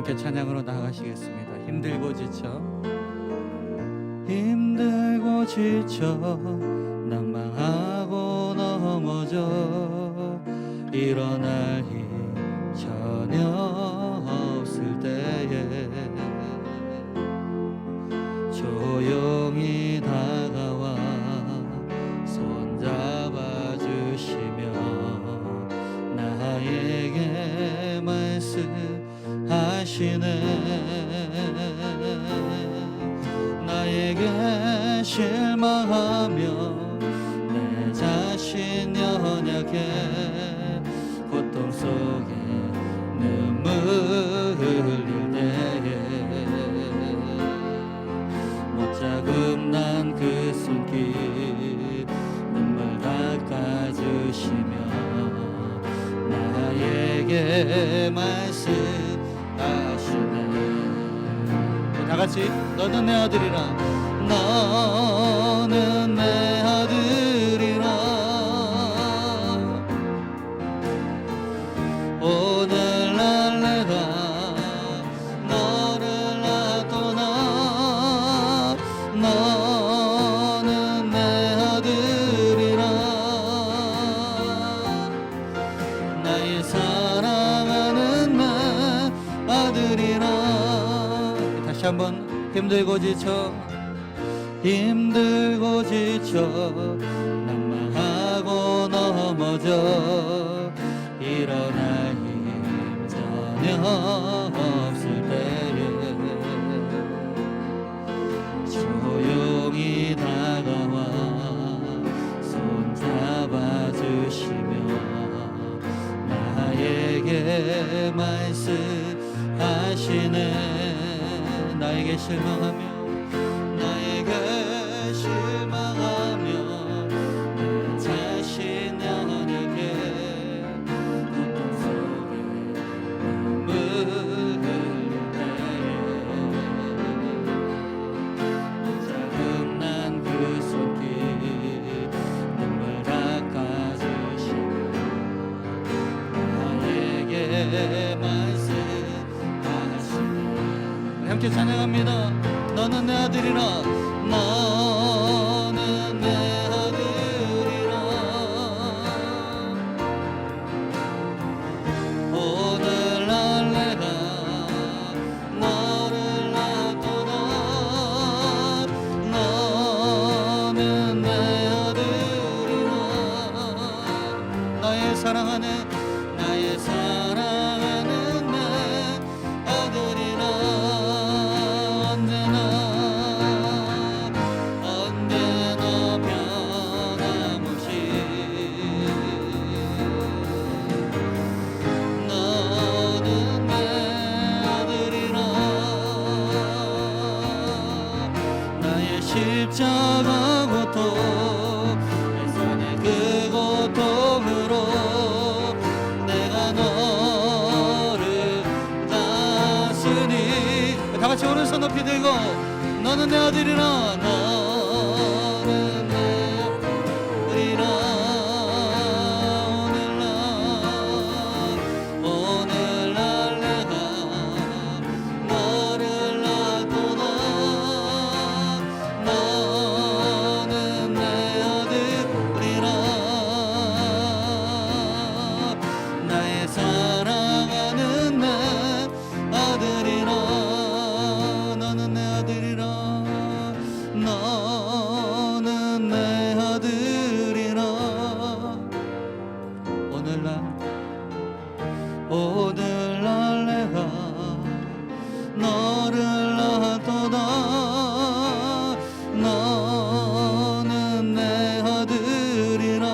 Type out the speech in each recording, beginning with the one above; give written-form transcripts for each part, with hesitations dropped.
함께 찬양으로 나아가시겠습니다. 힘들고 지쳐 낭망하고 넘어져 일어날 힘 전혀 없을 때에 조용히 다가와 손잡아 주시며 나에게 말씀하시네. 나에게 실망하며 내 자신 연약해 고통 속에 눈물 흘릴 때에 못자국난 그 손길 눈물 닦아주시며 나에게 말씀하시네. 다같이 너는 내 아들이라 너는 내 아들이라 오늘날 내가 너를 놔떠나 너는 내 아들이라 나의 사랑하는 내 아들이라. 다시 한번 힘들고 지쳐 낭망하고 넘어져 일어날 힘 전혀 없을 때에 조용히 다가와 손잡아 주시며 나에게 말씀하시네. 나에게 실망하며 내 자신 연약해 고통 속에 눈물 흘릴 때에 못자국난 그 손길 눈물 닦아주시며 나에게 말씀하시네. 함께 찬양합니다. 너는 내 아들이라 너는 내 아들이라 오늘날 내가 너를 놔떠나 너는 내 아들이라 나의 사랑하는 내 아들이라 언제나 변함없이 너는 내 아들이라 나의 십자가 고통 내 손의 그 고통으로 내가 너를 다스니. 다같이 오른손 높이 들고 너는 내 아들이라 너는 내 아들이라 오늘날 내가 너를 놔떠나 너는 내 아들이라 나의 사랑하는 내 아들이라 너는 내 아들이라 너는 내 아들이라 오늘날 내가 너를 놔떠나 너는 내 아들이라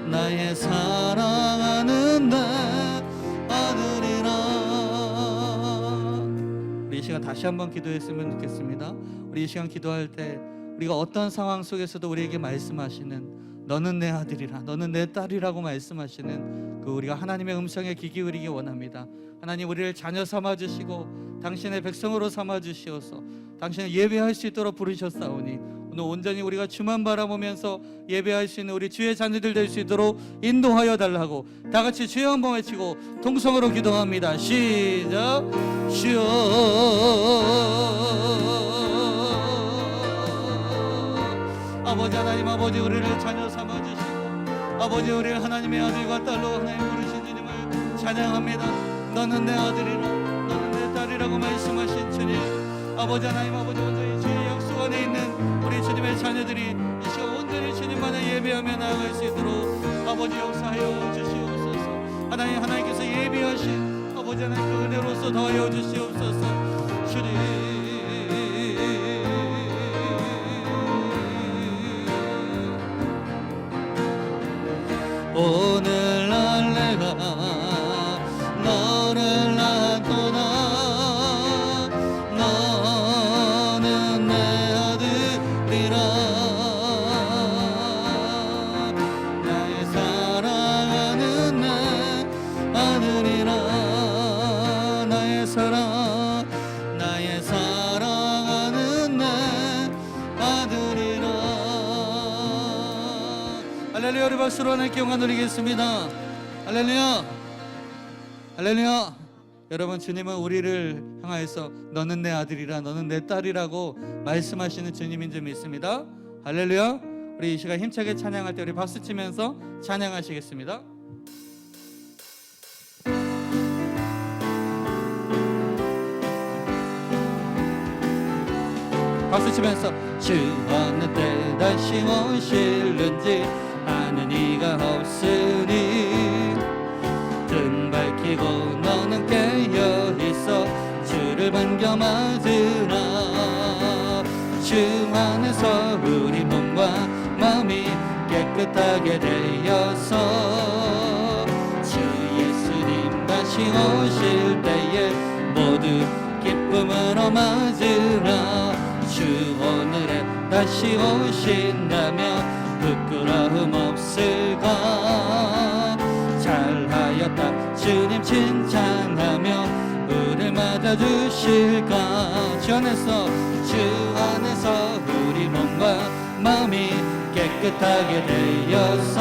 나의 사랑하는 내 아들이라. 우리 이 시간 다시 한번 기도했으면 좋겠습니다. 우리 이 시간 기도할 때 우리가 어떤 상황 속에서도 우리에게 말씀하시는 너는 내 아들이라 너는 내 딸이라고 말씀하시는 그 우리가 하나님의 음성에 귀 기울이기 원합니다. 하나님 우리를 자녀 삼아주시고 당신의 백성으로 삼아주시어서 당신을 예배할 수 있도록 부르셨사오니 오늘 온전히 우리가 주만 바라보면서 예배할 수 있는 우리 주의 자녀들 될 수 있도록 인도하여 달라고 다 같이 주여 한번 외치고 동성으로 기도합니다. 시작. 주여 아버지 하나님, 아버지 우리를 자녀 삼아주시고 아버지 우리를 하나님의 아들과 딸로 하나님 부르신 주님을 찬양합니다. 너는 내 아들이라 너는 내 딸이라고 말씀하신 주님, 아버지 하나님, 아버지 온전히 주의 약속 안에 있는 우리 주님의 자녀들이 이 시간 온전히 주님만을 예배하며 나아갈 수 있도록 아버지 역사하여 주시옵소서. 하나님, 하나님께서 예비하신 아버지 하나님 그 은혜로서 더하여 주시옵소서. 주님 오늘날 내가 너를 낳았구나. 너는 내 아들이라. 나의 사랑하는 내 아들이라. 나의 사랑하는 내 아들이라. 할렐루야. 우리 박수로 하나님께 영광 돌리겠습니다. 할렐루야. 할렐루야. 여러분, 주님은 우리를 향하여서 너는 내 아들이라 너는 내 딸이라고 말씀하시는 주님인 줄 믿습니다. 할렐루야. 우리 이 시간 힘차게 찬양할 때 우리 박수 치면서 찬양하시겠습니다. 박수 치면서 주 어느 때 다시 오실는지 아는 이가 없으니 등 밝히고 너는 깨어있어 주를 반겨 맞으라. 주 안에서 우리 몸과 마음이 깨끗하게 되어서 주 예수님 다시 오실 때에 모두 기쁨으로 맞으라. 주 오늘에 다시 오신다면 부끄러움 없을까. 잘하였다 주님 칭찬하며 우리를 맞아주실까. 주 안에서 우리 몸과 마음이 깨끗하게 되어서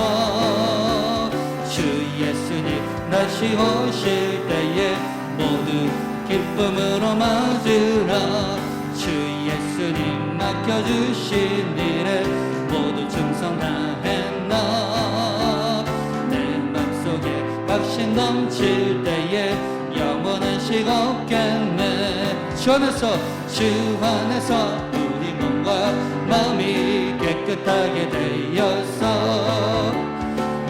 주 예수님 다시 오실 때에 모두 기쁨으로 맞으라. 주 예수님 맡겨주신 일에 모두 충성 다했나. 내 맘속에 확신 넘칠 때에 영원한 식 없겠네. 주 안에서 우리 몸과 마음이 깨끗하게 되어서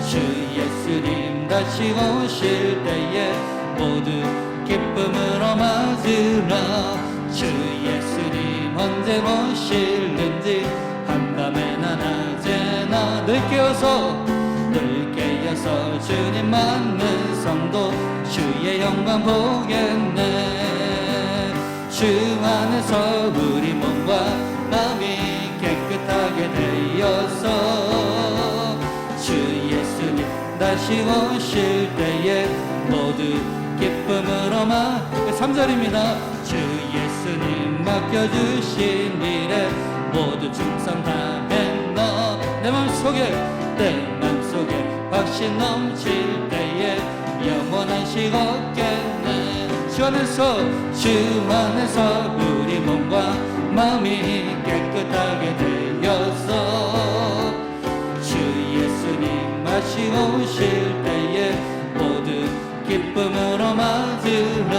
주 예수님 다시 오실 때에 모두 기쁨으로 맞으라. 주 예수님 언제 오실는지 한밤에나 낮에나 늘 깨어서 주님 맞는 성도 주의 영광 보겠네. 주 안에서 우리 몸과 마음이 깨끗하게 되어서 주 예수님 다시 오실 때에 모두 기쁨으로 3절입니다. 주 예수님 맡겨주신 일에 모두 충성 다했나. 내 맘속에 확신 넘칠 때에 영원한 식 없겠네. 주 안에서 우리 몸과 마음이 깨끗하게 되어서 주 예수님 다시 오실 때에 모두 기쁨으로 맞으라.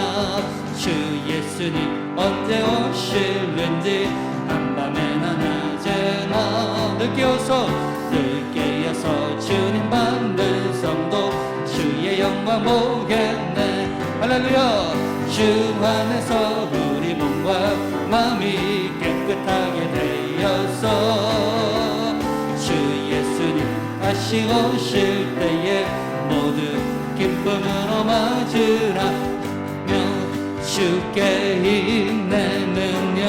주 예수님 언제 오실는지 한밤에나 낮에나 늘 깨어서 주님 받는 성도 주의 영광 보겠네. 할렐루야. 주 안에서 우리 몸과 마음이 깨끗하게 되어서 주 예수님 다시 오실 때에 모두 기쁨으로 맞으라. 주께 있네 능력,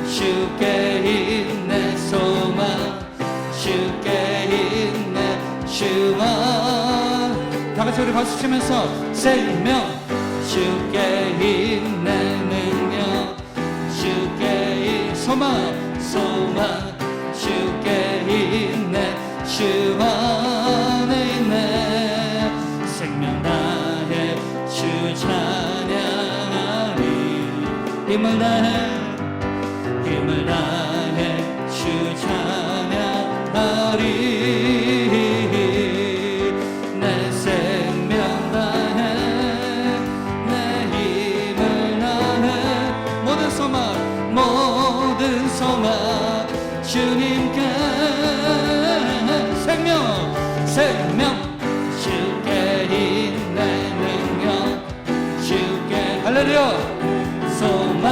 주께 있네 소망, 주께 있네 주만. 다같이 우리 박수 치면서 생명. 주께 있네 능력, 주께 있네 소망, 주께 있네 주 안에 있네 생명 다해 주 찬양하리 힘을 다해 주 찬양하리 내 생명 다해 내 힘을 다해 모든 소망 주님께 생명 주께 있네 능력 주께 할렐루야 소망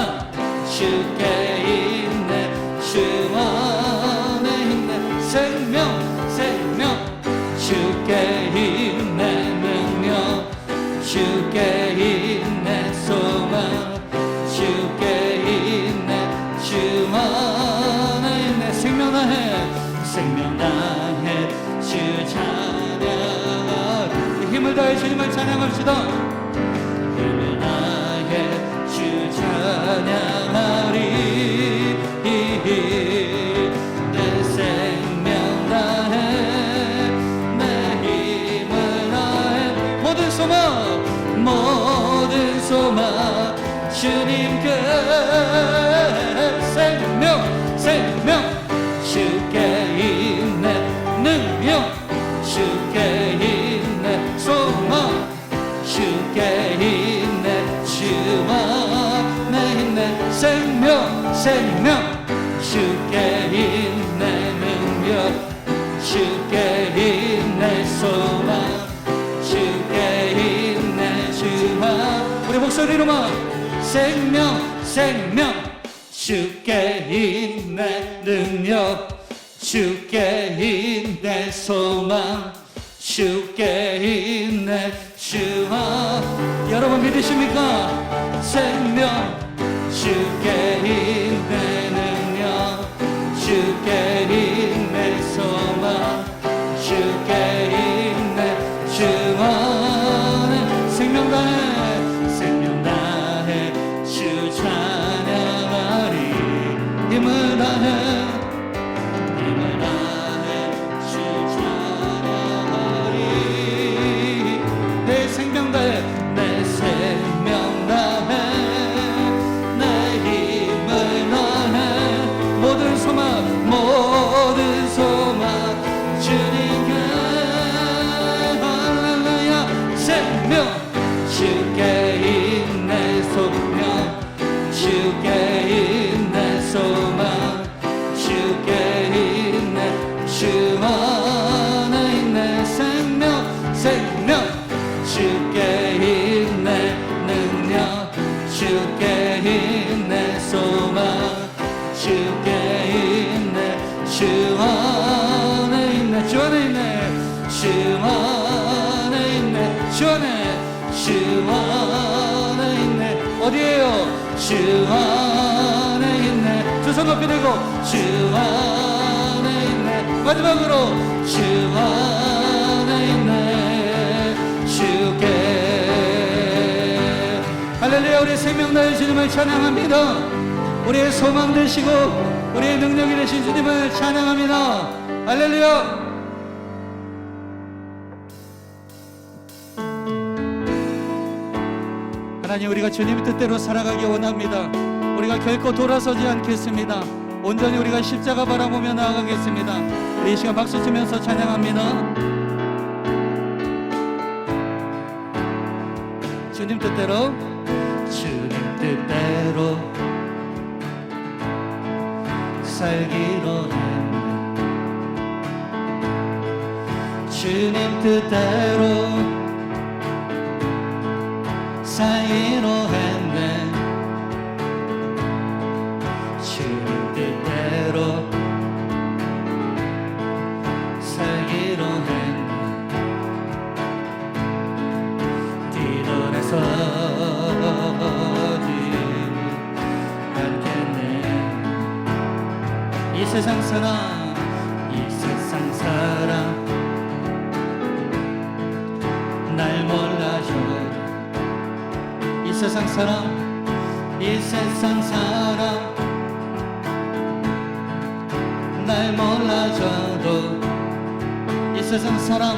주께 있네 주 안에 있네 생명 주께 있네 능력 주께 있네 소망 주께 있네 주 안에 있네 생명 다해 주 찬양하리 힘을 다해 주님을 찬양합시다 힘을 다해 주 찬양하리 내 생명 다해 내 힘을 다해 모든 소망 주님께 생명 주께 있네 능력 주께 있네 소망 주께 있네 주 안에 있네 생명 주께 있네 능력 주께 있네 소망 주께 있네 주 안 우리 목소리로만 생명 주께 있네 능력 주께 있네 소망 주께 있네 주 안 여러분 믿으십니까? 생명 주께 있네 능력 주께 있네 소망 주께 있네 주 안에 생명 다해 주 찬양하리 힘을 다해 주 찬양하리 내 생명 다해 내 힘을 다해 모든 소망 주님께 할렐루야 생명 주께 있네 소명 주께 있네 소망 주께 있네 주 안에 있네 생명 주께 있네 능력 주께 있네 소망 주께 있네 주 안에 있네 주 안에 있네 주 안에 있네 주 안에 있네 어디에요? 주 안에 있네 두 손 높이 들고 주 안에 있네 마지막으로 주 안에 있네 주께 할렐루야 우리 생명 다해 주님을 찬양합니다 우리의 소망 되시고 우리의 능력이 되신 주님을 찬양합니다 할렐루야 하나님 우리가 주님 뜻대로 살아가기 원합니다 우리가 결코 돌아서지 않겠습니다 온전히 우리가 십자가 바라보며 나아가겠습니다 우리 이 시간 박수 치면서 찬양합니다 주님 뜻대로 살기로 했네 주님 뜻대로 살기로 했네 주님 뜻대로 살기로 했네 뒤돌아서지 않겠네 이 세상 사람 날 몰라줘 이 세상 사람 날 날 몰라줘도 이 세상 사람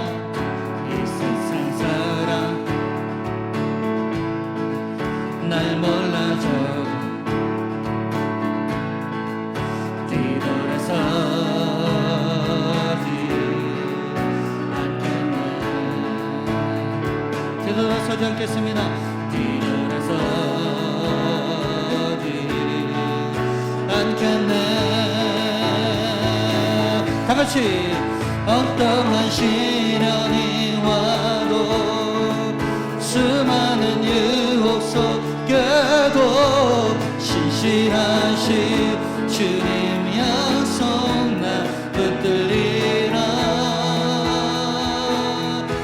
날 몰라줘도 뒤돌아서지 않겠네. 뒤돌아서지 않겠습니다. 뒤돌아서지 않겠네. 다같이 어떠한 시련이 와도 수많은 유혹 속에도 신실하신 주님 약속 나 붙들리라.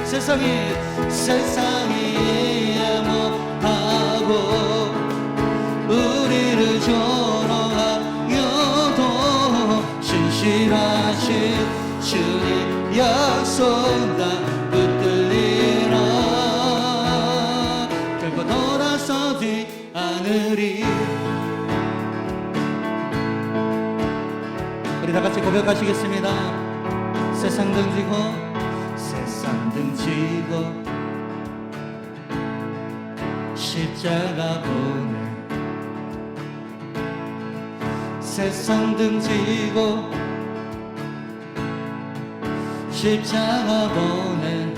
세상이 이해 못하고 우리를 조롱하여도 신실하신 주님 약속 나 붙들리라. 결코 돌아서지 않으리. 우리 다같이 고백하시겠습니다. 세상 등지고 십자가 보내. 세상 등지고 십자가 보내.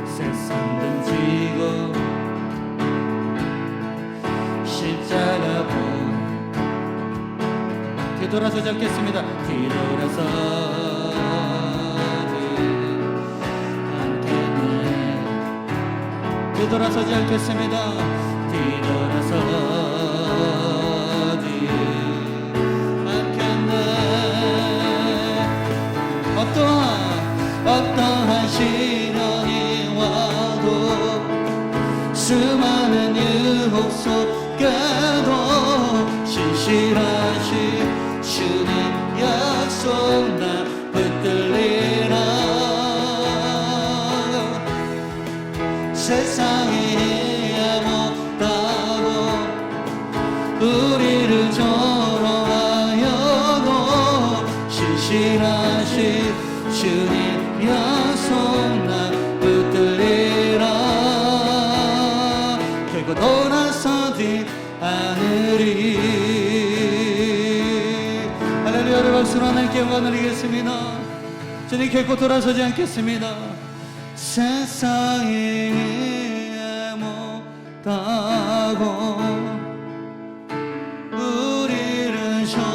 세상 등지고 십자가 보내. 뒤돌아서지 않겠습니다. 뒤돌아서지 않겠습니다. 뒤돌아서지 않겠네. 어떠한 시련이 와도 수많은 유혹 속에도 신실하신 주님 약속 나 붙들리라. 세상이 이해 못하고 우리를 조롱하여도 신실하신 주님 약속 나 붙들리라. 결코 돌아서지 않으리. 할렐루야를 박수로 하나님께 영광 드리겠습니다. 주님 결코 돌아서지 않겠습니다. 세상이 이해 못하고 우리를 조롱하여도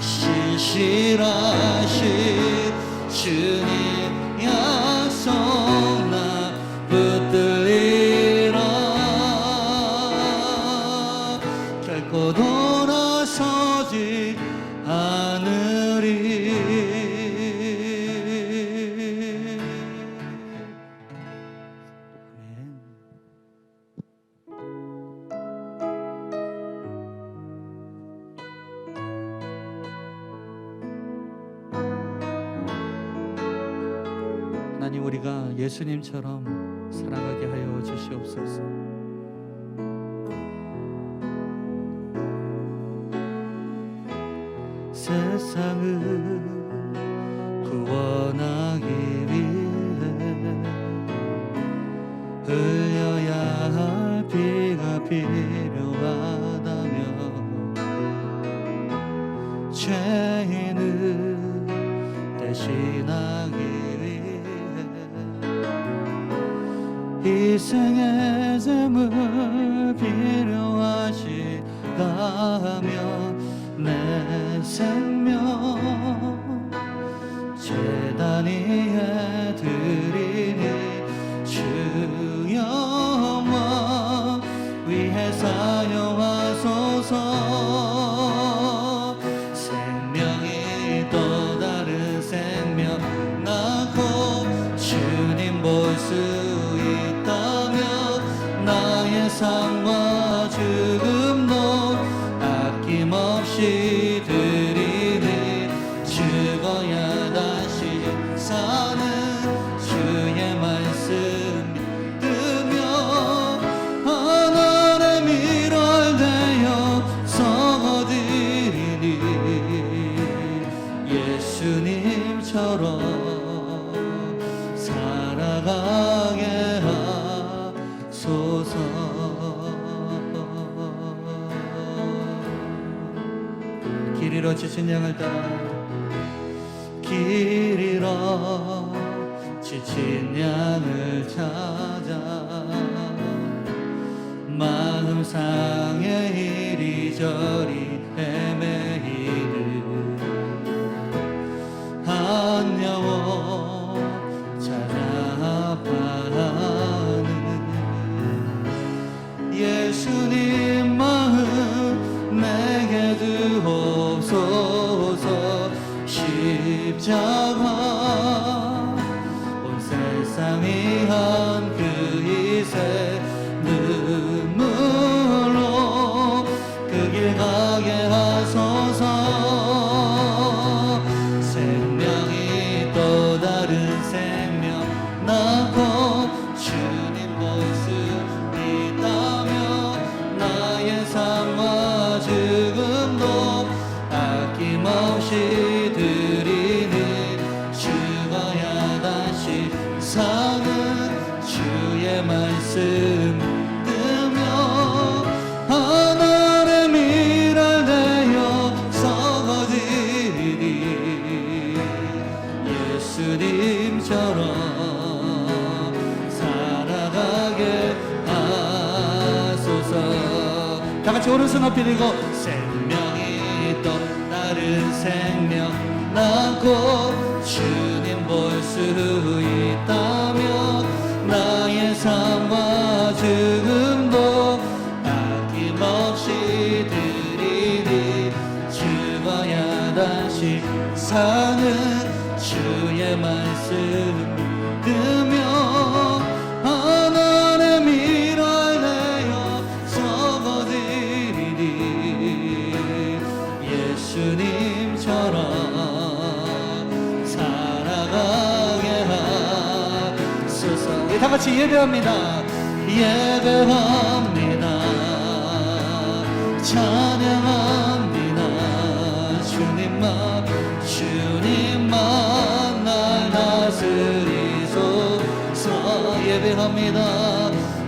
신실하신 주님 약속 나 붙들리라. 결코 돌아서지 않으리. 하나님, 우리가 예수님처럼 살아가게 하여 주시옵소서. 세상을 구원하기 위해 흘려야 할 피가 필요하다며 죄인을 대신하기 희생의 제물 필요하시다면 내 생명 제단 위에 드리니 주여 위해 사용하소서. 생명이 또 다른 생명 낳고 주님 볼 수 있다면 나의 삶과 죽음도 아낌없이 드리니 죽어야 다시 사는 주의 말씀 믿으며 하나님 이럴 잃어 지친 양을 따라 길 잃어 지친 양을 찾아 마음 상해 이리저리 헤매이듯 한 영혼 찾아 아파하는 예수님 마음 내게 주옵소서. 십자가 온 세상이 한 그 이세 눈물로 그 길 가게 하소서. 생명이 또 다른 생명 낳고 주님 볼 수 있다며 나의 삶과 죽음도 아낌없이 드리니 죽어야 다시 사는 주의 말씀 뜨며 하늘의 미랄 되어 썩어지리 예수님처럼 살아가게 하소서. 다같이 오른손 높이 들고 생명이 또 다른 생명 낳고 주님 볼 수 있다며 나의 삶과 죽음도 아낌없이 드리니 죽어야 다시 사는 주의 말씀 뜨며 하늘의 미랄 되어 썩어지리니 예수님처럼 살아가게 하소서. 다 같이 예배합니다. 예배합니다. 찬양합니다. 주님만 날 다스리소서. 예배합니다.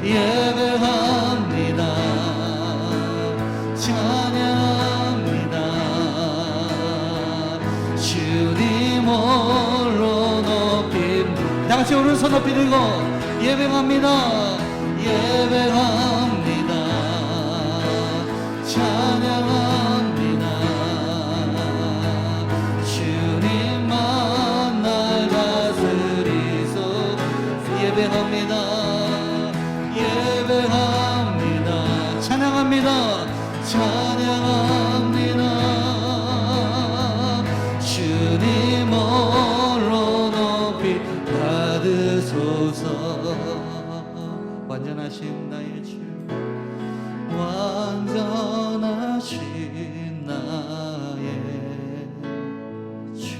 예배합니다. 찬양합니다. 주님 홀로 높임. 다같이 오른손 높이 들고 예배합니다. 예배합니다. 찬양합니다. 주님만 날 다스리소. 예배합니다. 예배합니다. 찬양합니다. 찬양합니다. 주님 홀로 높이 받으소서. 완전하신 나의 주, 완전하신 나의 주,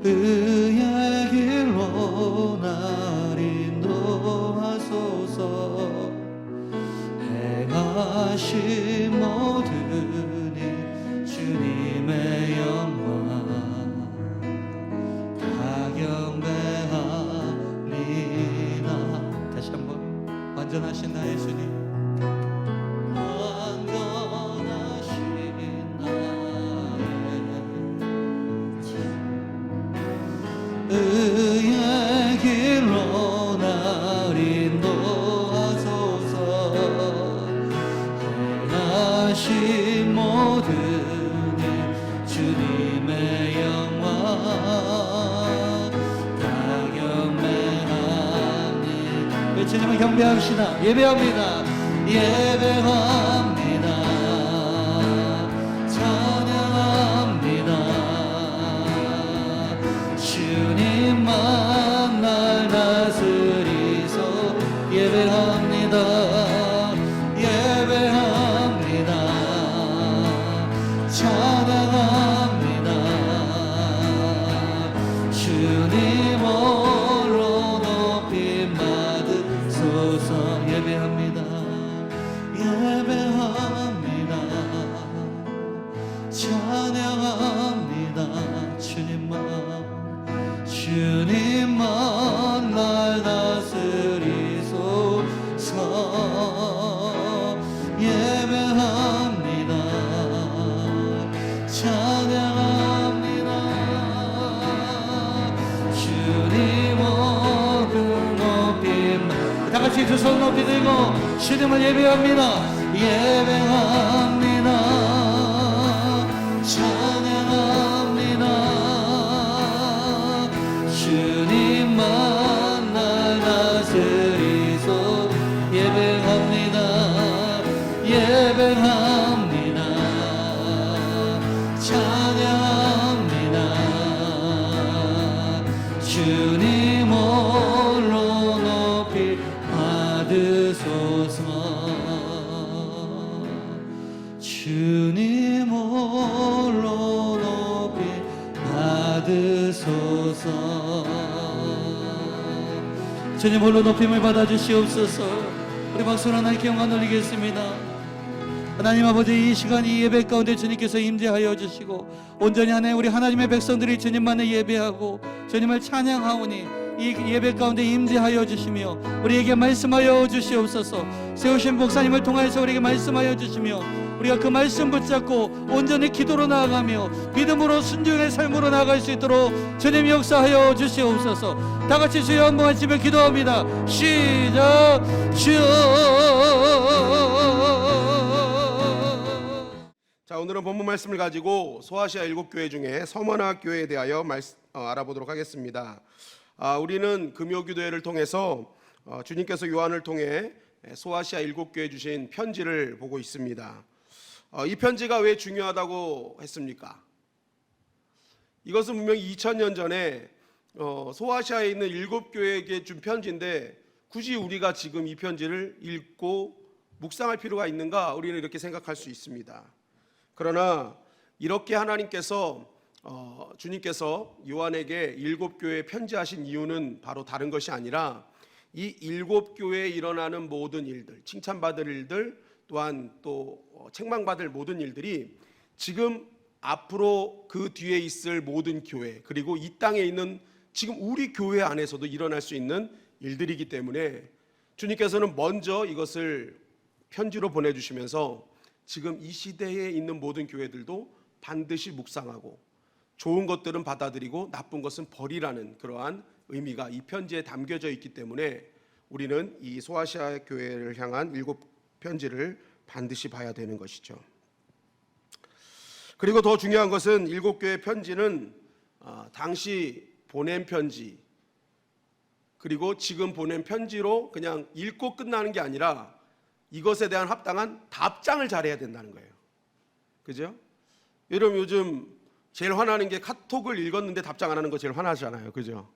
의의 길로 날 인도하소서. 행하신 모든 일 주님의 영광 다 경배합니다. 다시 한번 완전하신 나의 주님, 완전하신 나의 주, 의의 길로 날 인도하소서. 행하신 모든 일 주님의 영광 다 경배합니다. 외치지만 경배합시다. 예배합니다. 예배합니다. 찬양합니다. 주님만 날 다스리소. 예배합니다. 예배합니다. 찬양합니다. 주님 홀로 높임 받으소서. 예배합니다. 예배합니다. 찬양합니다. 주님만 날 다스리소서. 예배합니다. 같이 두 손 높이 들고 주님을 예배합니다. 예배합니다. 찬양합니다. 주님만 날 다스리소. 예배합니다. 예배합니다. 찬양합니다. 주님 홀로 높이 받으소서. 주님 홀로 높이 받으소서. 주님 홀로 높임을 받아주시옵소서. 우리 박수로 하나님께 영광 돌리겠습니다. 하나님 아버지, 이 시간 이 예배 가운데 주님께서 임재하여 주시고 온전히 하나님 우리 하나님의 백성들이 주님만을 예배하고 주님을 찬양하오니 이 예배 가운데 임재하여 주시며 우리에게 말씀하여 주시옵소서. 세우신 목사님을 통하여서 우리에게 말씀하여 주시며 우리가 그 말씀 붙잡고 온전히 기도로 나아가며 믿음으로 순종의 삶으로 나아갈 수 있도록 주님 역사하여 주시옵소서. 다 같이 주여 한번 외치며 기도합니다. 시작. 주여. 자, 오늘은 본문 말씀을 가지고 소아시아 7교회 중에 서머나 교회에 대하여 알아보도록 하겠습니다. 우리는 금요기도회를 통해서 주님께서 요한을 통해 소아시아 7교회 주신 편지를 보고 있습니다. 이 편지가 왜 중요하다고 했습니까? 이것은 분명히 2000년 전에 소아시아에 있는 7교회에게 준 편지인데 굳이 우리가 지금 이 편지를 읽고 묵상할 필요가 있는가? 우리는 이렇게 생각할 수 있습니다. 그러나 이렇게 하나님께서 주님께서 요한에게 7교회에 편지하신 이유는 바로 다른 것이 아니라 이 7교회에 일어나는 모든 일들, 칭찬받을 일들, 또한 또 책망받을 모든 일들이 지금 앞으로 그 뒤에 있을 모든 교회, 그리고 이 땅에 있는 지금 우리 교회 안에서도 일어날 수 있는 일들이기 때문에 주님께서는 먼저 이것을 편지로 보내주시면서 지금 이 시대에 있는 모든 교회들도 반드시 묵상하고 좋은 것들은 받아들이고 나쁜 것은 버리라는 그러한 의미가 이 편지에 담겨져 있기 때문에 우리는 이 소아시아 교회를 향한 7편지를 반드시 봐야 되는 것이죠. 그리고 더 중요한 것은 7교회 편지는 당시 보낸 편지, 그리고 지금 보낸 편지로 그냥 읽고 끝나는 게 아니라 이것에 대한 합당한 답장을 잘해야 된다는 거예요. 그죠? 여러분 요즘 제일 화나는 게 카톡을 읽었는데 답장 안 하는 거 제일 화나잖아요. 그죠?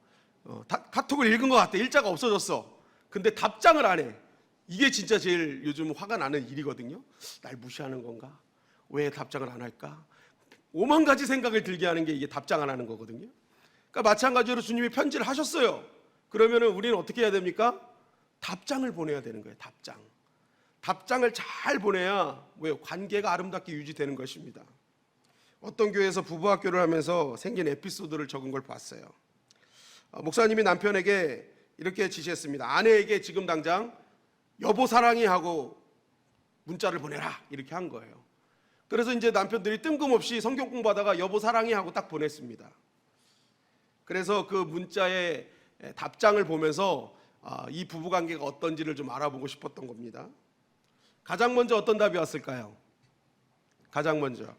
카톡을 읽은 것 같아. 일자가 없어졌어. 근데 답장을 안 해. 이게 진짜 제일 요즘 화가 나는 일이거든요. 날 무시하는 건가? 왜 답장을 안 할까? 오만 가지 생각을 들게 하는 게 이게 답장 안 하는 거거든요. 그러니까 마찬가지로 주님이 편지를 하셨어요. 그러면은 우리는 어떻게 해야 됩니까? 답장을 보내야 되는 거예요. 답장을 잘 보내야 관계가 아름답게 유지되는 것입니다. 어떤 교회에서 부부 학교를 하면서 생긴 에피소드를 적은 걸 봤어요. 목사님이 남편에게 이렇게 지시했습니다. 아내에게 지금 당장 여보 사랑해 하고 문자를 보내라 이렇게 한 거예요. 그래서 이제 남편들이 뜬금없이 성경 공부하다가 여보 사랑해 하고 딱 보냈습니다. 그래서 그 문자의 답장을 보면서 이 부부 관계가 어떤지를 좀 알아보고 싶었던 겁니다. 가장 먼저 어떤 답이 왔을까요? 가장 먼저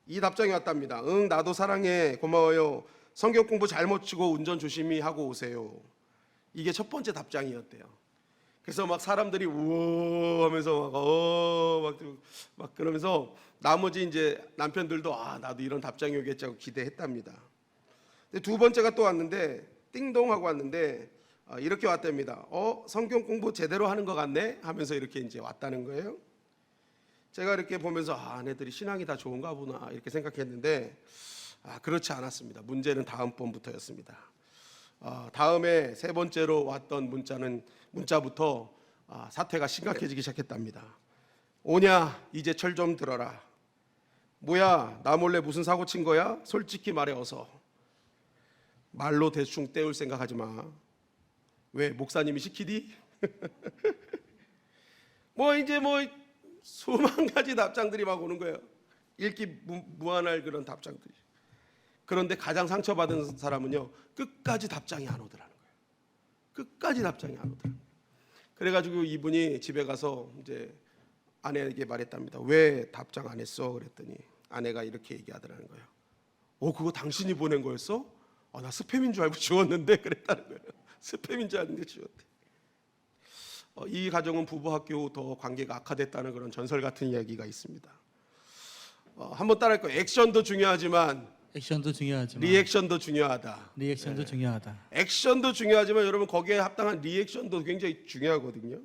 이 답장이 왔답니다. 응, 나도 사랑해, 고마워요. 성경 공부 잘 모치고 운전 조심히 하고 오세요. 이게 첫 번째 답장이었대요. 그래서 막 사람들이 우와 하면서 막 그러면서 나머지 이제 남편들도 나도 이런 답장이 오겠지 하고 기대했답니다. 근데 두 번째가 또 왔는데 띵동 하고 왔는데 이렇게 왔답니다. 성경 공부 제대로 하는 것 같네 하면서 이렇게 이제 왔다는 거예요. 제가 이렇게 보면서 아내들이 신앙이 다 좋은가 보나 이렇게 생각했는데 그렇지 않았습니다. 문제는 다음번부터였습니다. 다음에 세 번째로 왔던 문자부터 사태가 심각해지기 시작했답니다. 오냐 이제 철 좀 들어라. 뭐야 나 몰래 무슨 사고 친 거야? 솔직히 말해 어서. 말로 대충 때울 생각하지 마. 왜 목사님이 시키디? 이제 수만 가지 답장들이 막 오는 거예요. 읽기 무한할 그런 답장들이. 그런데 가장 상처받은 사람은요 끝까지 답장이 안 오더라는 거예요. 끝까지 답장이 안 오더라는 거예요. 그래가지고 이분이 집에 가서 이제 아내에게 말했답니다. 왜 답장 안 했어? 그랬더니 아내가 이렇게 얘기하더라는 거예요. 그거 당신이 보낸 거였어? 나 스팸인 줄 알고 지웠는데 그랬다는 거예요. 스팸인 줄 알았는데 지웠대. 이 가정은 부부 학교 후 더 관계가 악화됐다는 그런 전설 같은 이야기가 있습니다. 한번 따라할 거예요. 액션도 중요하지만 액션도 중요하지만 리액션도 중요하다. 리액션도 중요하다. 액션도 중요하지만 여러분 거기에 합당한 리액션도 굉장히 중요하거든요.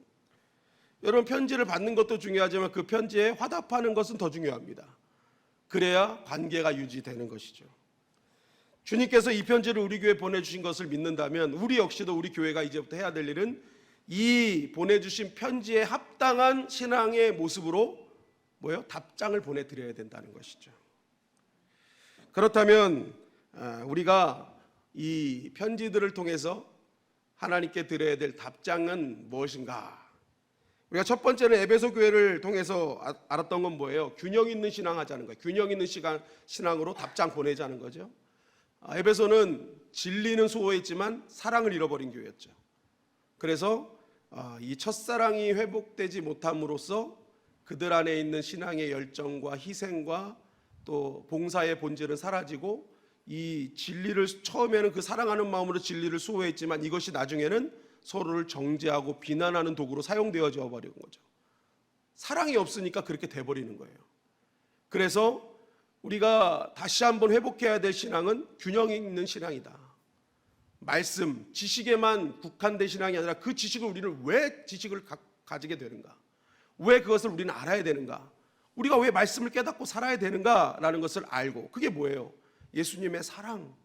여러분 편지를 받는 것도 중요하지만 그 편지에 화답하는 것은 더 중요합니다. 그래야 관계가 유지되는 것이죠. 주님께서 이 편지를 우리 교회에 보내주신 것을 믿는다면 우리 역시도 우리 교회가 이제부터 해야 될 일은 이 보내주신 편지에 합당한 신앙의 모습으로 답장을 보내드려야 된다는 것이죠. 그렇다면 우리가 이 편지들을 통해서 하나님께 드려야 될 답장은 무엇인가? 우리가 첫 번째는 에베소 교회를 통해서 알았던 건 뭐예요? 균형 있는 신앙 하자는 거예요. 균형 있는 신앙으로 답장 보내자는 거죠. 에베소는 진리는 수호했지만 사랑을 잃어버린 교회였죠. 그래서 이 첫사랑이 회복되지 못함으로써 그들 안에 있는 신앙의 열정과 희생과 또 봉사의 본질은 사라지고 이 진리를 처음에는 그 사랑하는 마음으로 진리를 수호했지만 이것이 나중에는 서로를 정죄하고 비난하는 도구로 사용되어져 버린 거죠. 사랑이 없으니까 그렇게 돼버리는 거예요. 그래서 우리가 다시 한번 회복해야 될 신앙은 균형 있는 신앙이다. 말씀, 지식에만 국한된 신앙이 아니라 그 지식을 우리는 왜 지식을 가지게 되는가? 왜 그것을 우리는 알아야 되는가? 우리가 왜 말씀을 깨닫고 살아야 되는가라는 것을 알고, 그게 뭐예요? 예수님의 사랑,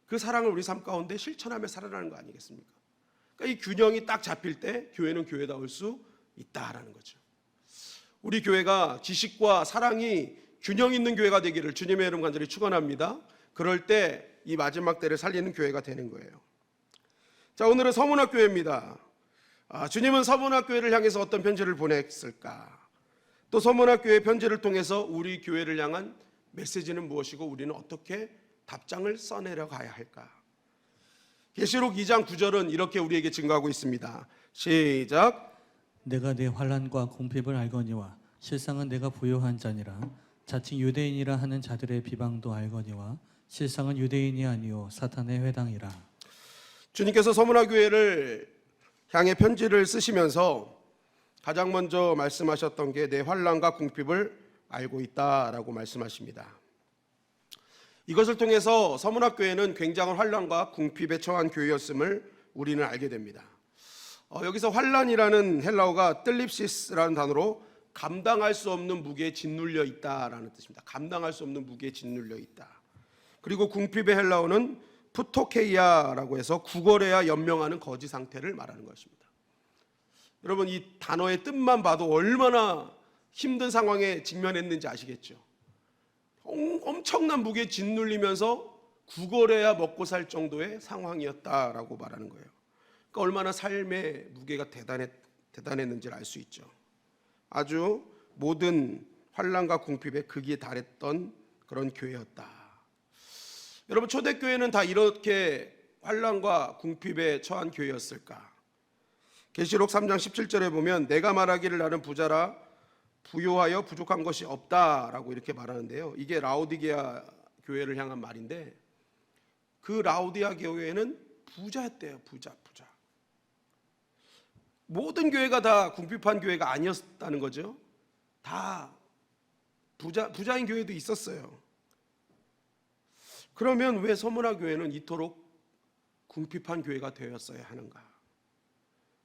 그 사랑을 우리 삶 가운데 실천하며 살아가는 거 아니겠습니까? 그러니까 이 균형이 딱 잡힐 때 교회는 교회다울 수 있다라는 거죠. 우리 교회가 지식과 사랑이 균형 있는 교회가 되기를 주님의 이름 간절히 축원합니다. 그럴 때 이 마지막 때를 살리는 교회가 되는 거예요. 자, 오늘은 서문학 교회입니다. 주님은 서문학 교회를 향해서 어떤 편지를 보냈을까? 또 서문학 교회 편지를 통해서 우리 교회를 향한 메시지는 무엇이고 우리는 어떻게 답장을 써내려 가야 할까? 계시록 2장 9절은 이렇게 우리에게 증거하고 있습니다. 시작. 내가 네 환난과 궁핍을 알거니와 실상은 내가 부요한 자니라. 자칭 유대인이라 하는 자들의 비방도 알거니와 실상은 유대인이 아니요 사탄의 회당이라. 주님께서 서문학 교회를 향해 편지를 쓰시면서 가장 먼저 말씀하셨던 게 내 환난과 궁핍을 알고 있다라고 말씀하십니다. 이것을 통해서 서문학 교회는 굉장한 환난과 궁핍에 처한 교회였음을 우리는 알게 됩니다. 여기서 환난이라는 헬라어가 뜰립시스라는 단어로 감당할 수 없는 무게에 짓눌려 있다라는 뜻입니다. 감당할 수 없는 무게에 짓눌려 있다. 그리고 궁핍의 헬라어는 푸토케이아라고 해서 구걸해야 연명하는 거지 상태를 말하는 것입니다. 여러분 이 단어의 뜻만 봐도 얼마나 힘든 상황에 직면했는지 아시겠죠? 엄청난 무게에 짓눌리면서 구걸해야 먹고 살 정도의 상황이었다라고 말하는 거예요. 그러니까 얼마나 삶의 무게가 대단했는지를 알 수 있죠. 아주 모든 환난과 궁핍에 극에 달했던 그런 교회였다. 여러분 초대교회는 다 이렇게 환난과 궁핍에 처한 교회였을까? 계시록 3장 17절에 보면 내가 말하기를 나는 부자라 부요하여 부족한 것이 없다라고 이렇게 말하는데요. 이게 라오디게아 교회를 향한 말인데 그 라오디게아 교회는 부자였대요. 부자. 모든 교회가 다 궁핍한 교회가 아니었다는 거죠. 다 부자인 교회도 있었어요. 그러면 왜 서문화 교회는 이토록 궁핍한 교회가 되었어야 하는가?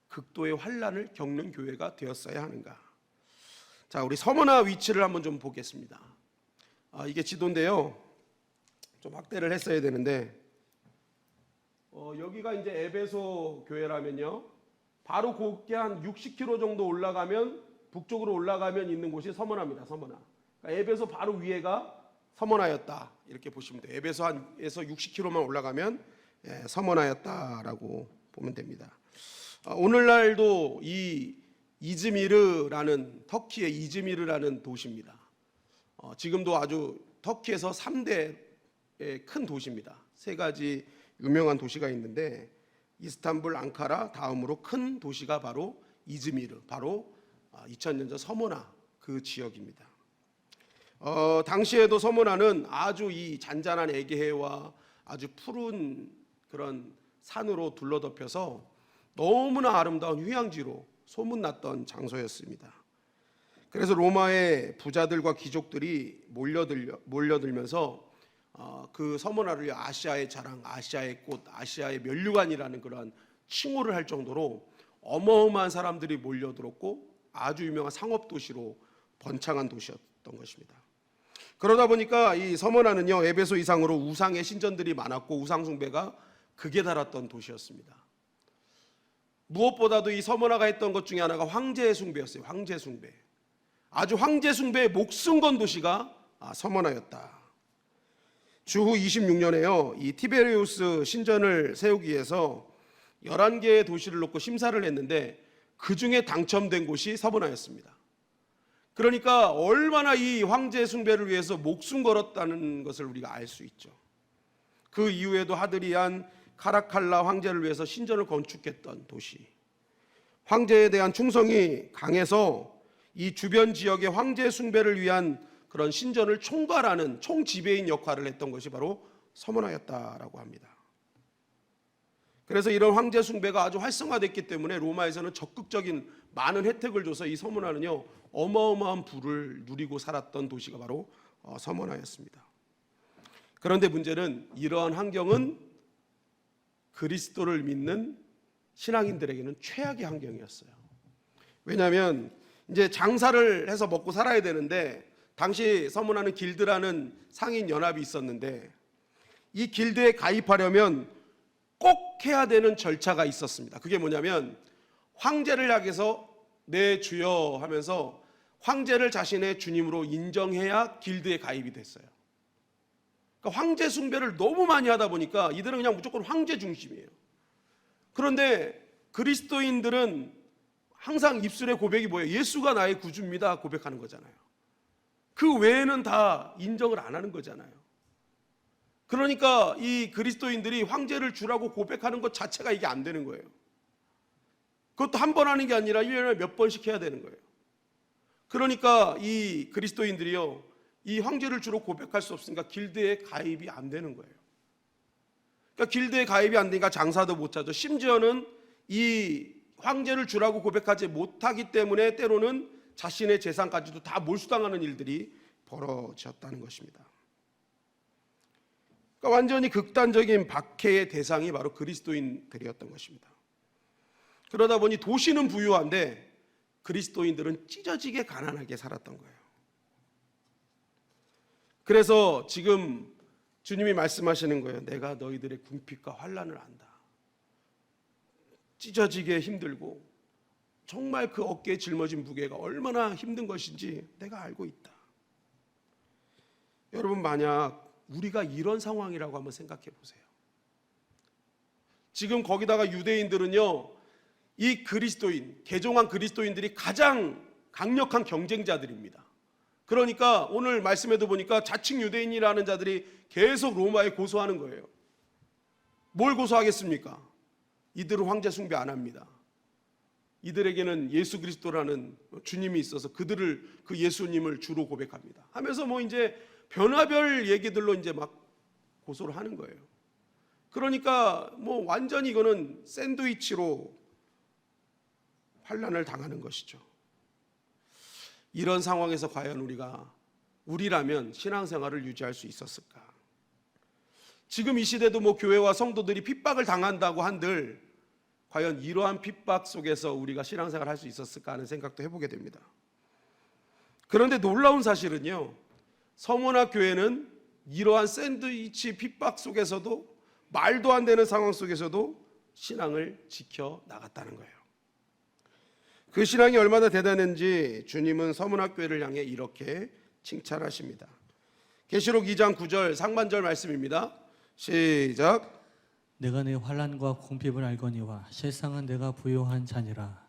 극도의 환난을 겪는 교회가 되었어야 하는가? 자, 우리 서문화 위치를 한번 좀 보겠습니다. 이게 지도인데요. 좀 확대를 했어야 되는데 여기가 이제 에베소 교회라면요. 바로 곱게 한 60km 정도 올라가면 북쪽으로 올라가면 있는 곳이 서문화입니다. 서문화. 그러니까 에베소 바로 위에가 서문화였다. 이렇게 보시면 돼요. 에베소에서 60km만 올라가면 서문화였다라고 보면 됩니다. 오늘날도 이 이즈미르라는 터키의 이즈미르라는 도시입니다. 지금도 아주 터키에서 3대 큰 도시입니다. 세 가지 유명한 도시가 있는데 이스탄불, 앙카라 다음으로 큰 도시가 바로 이즈미르, 바로 2000년 전 서모나 그 지역입니다. 당시에도 서모나는 아주 이 잔잔한 에게해와 아주 푸른 그런 산으로 둘러덮여서 너무나 아름다운 휴양지로 소문났던 장소였습니다. 그래서 로마의 부자들과 귀족들이 몰려들면서 그 서모나를 아시아의 자랑, 아시아의 꽃, 아시아의 면류관이라는 그런 칭호를 할 정도로 어마어마한 사람들이 몰려들었고 아주 유명한 상업 도시로 번창한 도시였던 것입니다. 그러다 보니까 이 서모나는요, 에베소 이상으로 우상의 신전들이 많았고 우상 숭배가 극에 달았던 도시였습니다. 무엇보다도 이 서모나가 했던 것 중에 하나가 황제 숭배였어요. 황제 숭배. 아주 황제 숭배에 목숨 건 도시가 서모나였다. 주후 26년에요. 이 티베리우스 신전을 세우기 위해서 11개의 도시를 놓고 심사를 했는데 그 중에 당첨된 곳이 서모나였습니다. 그러니까 얼마나 이 황제 숭배를 위해서 목숨 걸었다는 것을 우리가 알 수 있죠. 그 이후에도 하드리안 카라칼라 황제를 위해서 신전을 건축했던 도시. 황제에 대한 충성이 강해서 이 주변 지역의 황제 숭배를 위한 그런 신전을 총괄하는 총지배인 역할을 했던 것이 바로 서모나였다라고 합니다. 그래서 이런 황제 숭배가 아주 활성화됐기 때문에 로마에서는 적극적인 많은 혜택을 줘서 이 서모나는요, 어마어마한 부를 누리고 살았던 도시가 바로 서모나였습니다. 그런데 문제는 이러한 환경은 그리스도를 믿는 신앙인들에게는 최악의 환경이었어요. 왜냐하면 이제 장사를 해서 먹고 살아야 되는데 당시 서모나는 길드라는 상인 연합이 있었는데 이 길드에 가입하려면 꼭 해야 되는 절차가 있었습니다. 그게 뭐냐면 황제를 향해서 내 주여 하면서 황제를 자신의 주님으로 인정해야 길드에 가입이 됐어요. 그러니까 황제 숭배를 너무 많이 하다 보니까 이들은 그냥 무조건 황제 중심이에요. 그런데 그리스도인들은 항상 입술의 고백이 뭐예요? 예수가 나의 구주입니다 고백하는 거잖아요. 그 외에는 다 인정을 안 하는 거잖아요. 그러니까 이 그리스도인들이 황제를 주라고 고백하는 것 자체가 이게 안 되는 거예요. 그것도 한 번 하는 게 아니라 1년에 몇 번씩 해야 되는 거예요. 그러니까 이 그리스도인들이요, 이 황제를 주로 고백할 수 없으니까 길드에 가입이 안 되는 거예요. 그러니까 길드에 가입이 안 되니까 장사도 못 하죠. 심지어는 이 황제를 주라고 고백하지 못하기 때문에 때로는 자신의 재산까지도 다 몰수당하는 일들이 벌어졌다는 것입니다. 그러니까 완전히 극단적인 박해의 대상이 바로 그리스도인들이었던 것입니다. 그러다 보니 도시는 부유한데 그리스도인들은 찢어지게 가난하게 살았던 거예요. 그래서 지금 주님이 말씀하시는 거예요. 내가 너희들의 궁핍과 환난을 안다. 찢어지게 힘들고 정말 그 어깨에 짊어진 무게가 얼마나 힘든 것인지 내가 알고 있다. 여러분, 만약 우리가 이런 상황이라고 한번 생각해 보세요. 지금 거기다가 유대인들은요, 이 그리스도인, 개종한 그리스도인들이 가장 강력한 경쟁자들입니다. 그러니까 오늘 말씀에도 보니까 자칭 유대인이라는 자들이 계속 로마에 고소하는 거예요. 뭘 고소하겠습니까? 이들은 황제 숭배 안 합니다. 이들에게는 예수 그리스도라는 주님이 있어서 그들을, 그 예수님을 주로 고백합니다. 하면서 뭐 이제 변화별 얘기들로 이제 막 고소를 하는 거예요. 그러니까 뭐 완전히 이거는 샌드위치로 환난을 당하는 것이죠. 이런 상황에서 과연 우리라면 신앙생활을 유지할 수 있었을까? 지금 이 시대도 뭐 교회와 성도들이 핍박을 당한다고 한들 과연 이러한 핍박 속에서 우리가 신앙생활을 할 수 있었을까 하는 생각도 해보게 됩니다. 그런데 놀라운 사실은요, 서모나 교회는 이러한 샌드위치 핍박 속에서도, 말도 안 되는 상황 속에서도 신앙을 지켜 나갔다는 거예요. 그 신앙이 얼마나 대단한지 주님은 서문학 교회를 향해 이렇게 칭찬하십니다. 계시록 2장 9절 상반절 말씀입니다. 시작. 내가 내 환난과 궁핍을 알거니와 세상은 내가 부요한 자니라.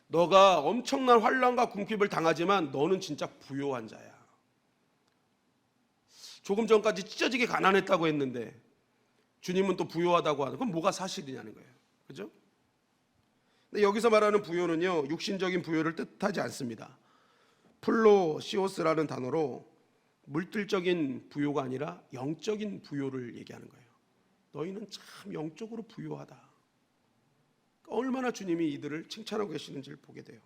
너가 엄청난 환난과 궁핍을 당하지만 너는 진짜 부요한 자야. 조금 전까지 찢어지게 가난했다고 했는데 주님은 또 부요하다고 하는, 그럼 뭐가 사실이냐는 거예요. 그죠? 근데 여기서 말하는 부요는요, 육신적인 부요를 뜻하지 않습니다. 플로시오스라는 단어로 물질적인 부요가 아니라 영적인 부요를 얘기하는 거예요. 너희는 참 영적으로 부요하다. 얼마나 주님이 이들을 칭찬하고 계시는지를 보게 돼요.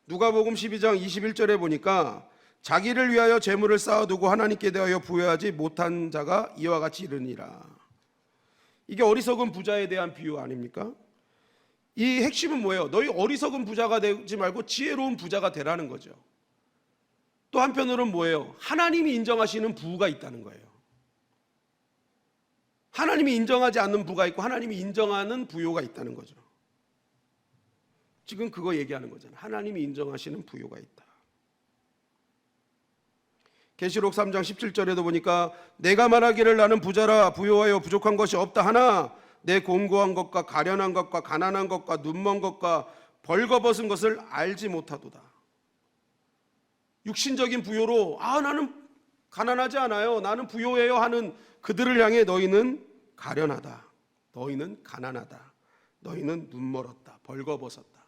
누가복음 12장 21절에 보니까 자기를 위하여 재물을 쌓아두고 하나님께 대하여 부여하지 못한 자가 이와 같이 이르니라. 이게 어리석은 부자에 대한 비유 아닙니까? 이 핵심은 뭐예요? 너희 어리석은 부자가 되지 말고 지혜로운 부자가 되라는 거죠. 또 한편으로는 뭐예요? 하나님이 인정하시는 부가 있다는 거예요. 하나님이 인정하지 않는 부가 있고 하나님이 인정하는 부요가 있다는 거죠. 지금 그거 얘기하는 거잖아요. 하나님이 인정하시는 부요가 있다. 계시록 3장 17절에도 보니까 내가 말하기를 나는 부자라 부요하여 부족한 것이 없다 하나 내 곤고한 것과 가련한 것과 가난한 것과 눈먼 것과 벌거벗은 것을 알지 못하도다. 육신적인 부요로 나는 가난하지 않아요, 나는 부요해요 하는 그들을 향해 너희는 가련하다, 너희는 가난하다, 너희는 눈멀었다, 벌거벗었다.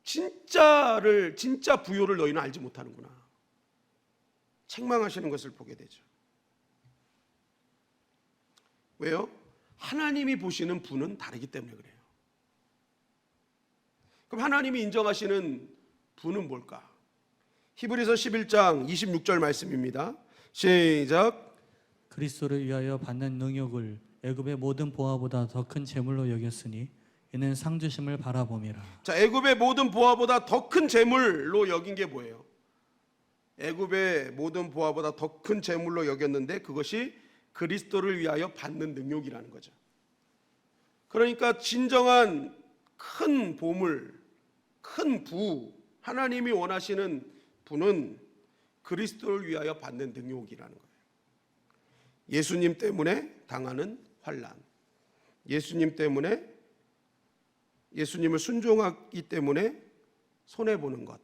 진짜 부요를 너희는 알지 못하는구나. 책망하시는 것을 보게 되죠. 왜요? 하나님이 보시는 부는 다르기 때문에 그래요. 그럼 하나님이 인정하시는 부는 뭘까? 히브리서 11장 26절 말씀입니다. 시작. 그리스도를 위하여 받는 능욕을 애굽의 모든 보화보다 더 큰 재물로 여겼으니 이는 상 주심을 바라봄이라. 자, 애굽의 모든 보화보다 더 큰 재물로 여긴 게 뭐예요? 애굽의 모든 보화보다 더 큰 재물로 여겼는데 그것이 그리스도를 위하여 받는 능욕이라는 거죠. 그러니까 진정한 큰 보물, 큰 부, 하나님이 원하시는 부는 그리스도를 위하여 받는 능욕이라는 거예요. 예수님 때문에 당하는 환난, 예수님 때문에, 예수님을 순종하기 때문에 손해보는 것,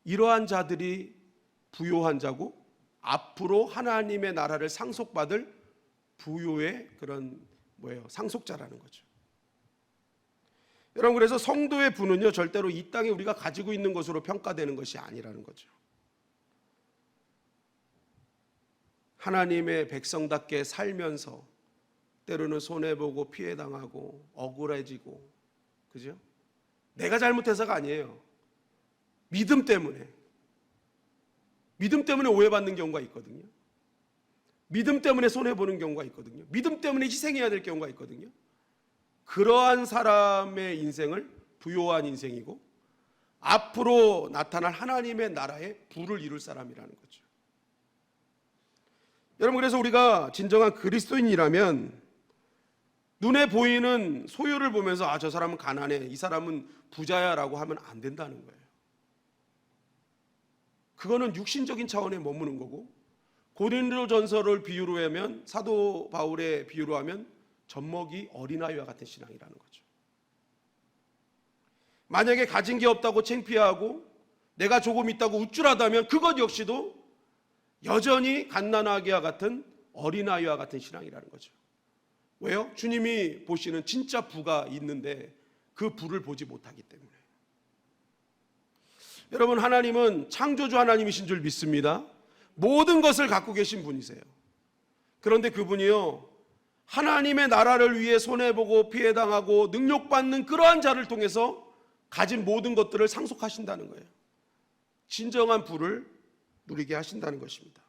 이러한 자들이 부요한 자고 앞으로 하나님의 나라를 상속받을 부요의 그런 상속자라는 거죠. 여러분, 그래서 성도의 부는요 절대로 이 땅에 우리가 가지고 있는 것으로 평가되는 것이 아니라는 거죠. 하나님의 백성답게 살면서 때로는 손해보고 피해당하고 억울해지고, 그죠? 내가 잘못해서가 아니에요. 믿음 때문에 오해받는 경우가 있거든요. 믿음 때문에 손해보는 경우가 있거든요. 믿음 때문에 희생해야 될 경우가 있거든요. 그러한 사람의 인생을 부요한 인생이고 앞으로 나타날 하나님의 나라의 부를 이룰 사람이라는 거죠. 여러분, 그래서 우리가 진정한 그리스도인이라면 눈에 보이는 소유를 보면서 저 사람은 가난해, 이 사람은 부자야 라고 하면 안 된다는 거예요. 그거는 육신적인 차원에 머무는 거고, 고린도전서를 비유로 하면, 사도 바울의 비유로 하면 젖먹이 어린아이와 같은 신앙이라는 거죠. 만약에 가진 게 없다고 창피하고 내가 조금 있다고 우쭐하다면 그것 역시도 여전히 갓난아기와 같은 어린아이와 같은 신앙이라는 거죠. 왜요? 주님이 보시는 진짜 부가 있는데 그 부를 보지 못하기 때문에. 여러분, 하나님은 창조주 하나님이신 줄 믿습니다. 모든 것을 갖고 계신 분이세요. 그런데 그분이요, 하나님의 나라를 위해 손해보고 피해당하고 능욕받는 그러한 자를 통해서 가진 모든 것들을 상속하신다는 거예요. 진정한 부를 누리게 하신다는 것입니다.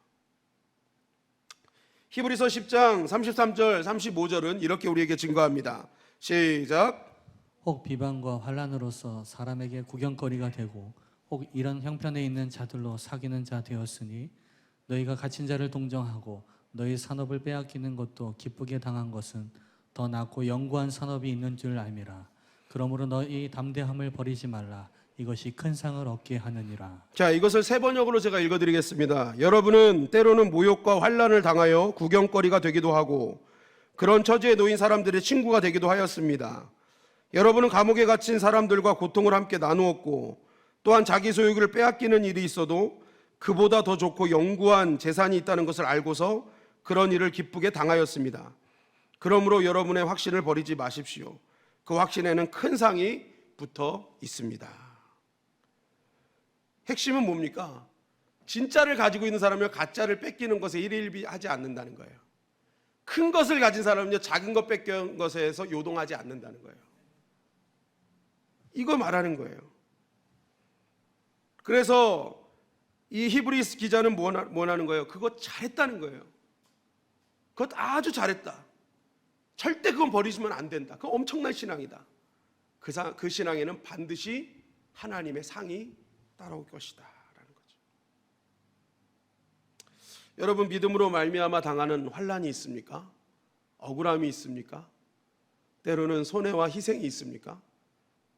히브리서 10장 33절 35절은 이렇게 우리에게 증거합니다. 시작. 혹 비방과 환난으로서 사람에게 구경거리가 되고 혹 이런 형편에 있는 자들로 사귀는 자 되었으니 너희가 갇힌 자를 동정하고 너희 산업을 빼앗기는 것도 기쁘게 당한 것은 더 낫고 영구한 산업이 있는 줄 알미라. 그러므로 너희 담대함을 버리지 말라. 이것이 큰 상을 얻게 하느니라. 자, 이것을 세 번역으로 제가 읽어드리겠습니다. 여러분은 때로는 모욕과 환난을 당하여 구경거리가 되기도 하고 그런 처지에 놓인 사람들의 친구가 되기도 하였습니다. 여러분은 감옥에 갇힌 사람들과 고통을 함께 나누었고 또한 자기 소유를 빼앗기는 일이 있어도 그보다 더 좋고 영구한 재산이 있다는 것을 알고서 그런 일을 기쁘게 당하였습니다. 그러므로 여러분의 확신을 버리지 마십시오. 그 확신에는 큰 상이 붙어 있습니다. 핵심은 뭡니까? 진짜를 가지고 있는 사람은 가짜를 뺏기는 것에 일일비하지 않는다는 거예요. 큰 것을 가진 사람은요, 작은 것 뺏긴 것에서 요동하지 않는다는 거예요. 이거 말하는 거예요. 그래서 이 히브리스 기자는 뭐라는 거예요? 그거 잘했다는 거예요. 그것 아주 잘했다. 절대 그건 버리시면 안 된다. 그건 엄청난 신앙이다. 그 신앙에는 반드시 하나님의 상이 따라올 것이다 라는 거죠. 여러분, 믿음으로 말미암아 당하는 환난이 있습니까? 억울함이 있습니까? 때로는 손해와 희생이 있습니까?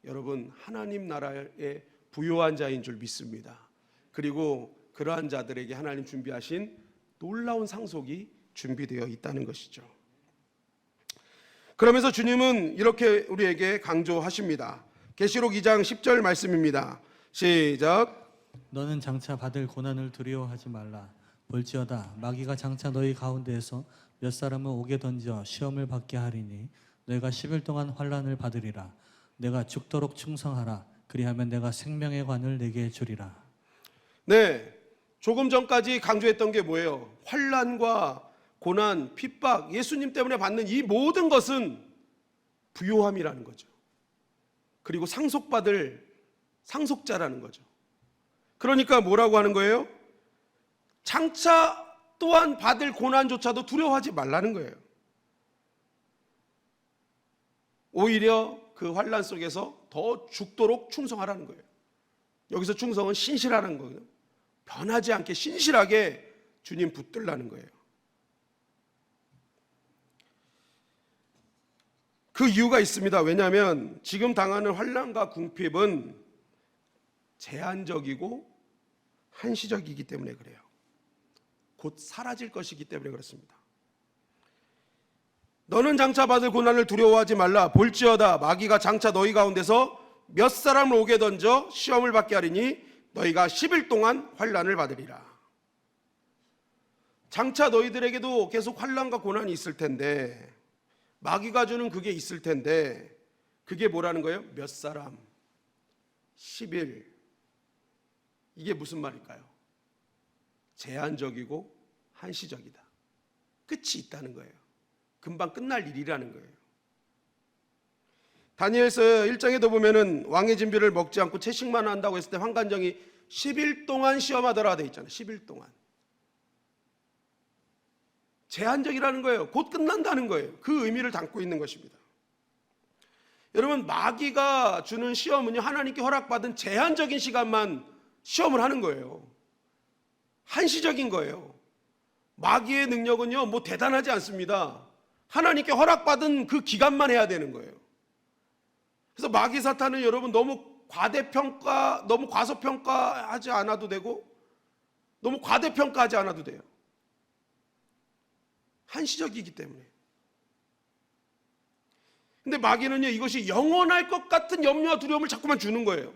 여러분, 하나님 나라의 부요한 자인 줄 믿습니다. 그리고 그러한 자들에게 하나님 준비하신 놀라운 상속이 준비되어 있다는 것이죠. 그러면서 주님은 이렇게 우리에게 강조하십니다. 계시록 2장 10절 말씀입니다. 시작. 너는 장차 받을 고난을 두려워하지 말라. 볼지어다 마귀가 장차 너희 가운데에서 몇 사람을 옥에 던져 시험을 받게 하리니 너희가 10일 동안 환난을 받으리라. 내가 죽도록 충성하라. 그리하면 내가 생명의 관을 내게 주리라. 네, 조금 전까지 강조했던 게 뭐예요? 환난과 고난, 핍박, 예수님 때문에 받는 이 모든 것은 부요함이라는 거죠. 그리고 상속받을 상속자라는 거죠. 그러니까 뭐라고 하는 거예요? 장차 또한 받을 고난조차도 두려워하지 말라는 거예요. 오히려 그 환난 속에서 더 죽도록 충성하라는 거예요. 여기서 충성은 신실하라는 거예요. 변하지 않게 신실하게 주님 붙들라는 거예요. 그 이유가 있습니다. 왜냐하면 지금 당하는 환난과 궁핍은 제한적이고 한시적이기 때문에 그래요. 곧 사라질 것이기 때문에 그렇습니다. 너는 장차 받을 고난을 두려워하지 말라. 볼지어다 마귀가 장차 너희 가운데서 몇 사람을 옥에 던져 시험을 받게 하리니 너희가 10일 동안 환난을 받으리라. 장차 너희들에게도 계속 환난과 고난이 있을 텐데, 마귀가 주는 그게 있을 텐데, 그게 뭐라는 거예요? 몇 사람, 10일. 이게 무슨 말일까요? 제한적이고 한시적이다. 끝이 있다는 거예요. 금방 끝날 일이라는 거예요. 다니엘서 1장에도 보면은 왕의 진비를 먹지 않고 채식만 한다고 했을 때 환관정이 10일 동안 시험하더라 돼 있잖아요. 10일 동안. 제한적이라는 거예요. 곧 끝난다는 거예요. 그 의미를 담고 있는 것입니다. 여러분, 마귀가 주는 시험은요, 하나님께 허락받은 제한적인 시간만 시험을 하는 거예요. 한시적인 거예요. 마귀의 능력은요, 뭐 대단하지 않습니다. 하나님께 허락받은 그 기간만 해야 되는 거예요. 그래서 마귀 사탄은 여러분 너무 과대평가, 너무 과소평가하지 않아도 되고, 너무 과대평가하지 않아도 돼요. 한시적이기 때문에. 근데 마귀는요, 이것이 영원할 것 같은 염려와 두려움을 자꾸만 주는 거예요.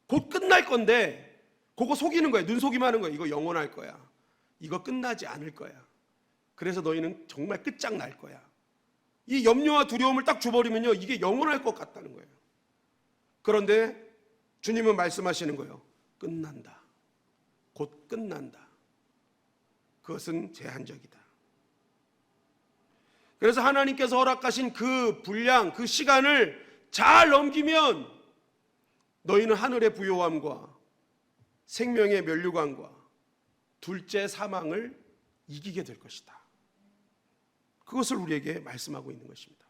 곧 끝날 건데 그거 속이는 거예요. 눈속임 하는 거예요. 이거 영원할 거야. 이거 끝나지 않을 거야. 그래서 너희는 정말 끝장날 거야. 이 염려와 두려움을 딱 줘버리면요, 이게 영원할 것 같다는 거예요. 그런데 주님은 말씀하시는 거예요. 끝난다. 곧 끝난다. 그것은 제한적이다. 그래서 하나님께서 허락하신 그 분량, 그 시간을 잘 넘기면 너희는 하늘의 부요함과 생명의 면류관과 둘째 사망을 이기게 될 것이다. 그것을 우리에게 말씀하고 있는 것입니다.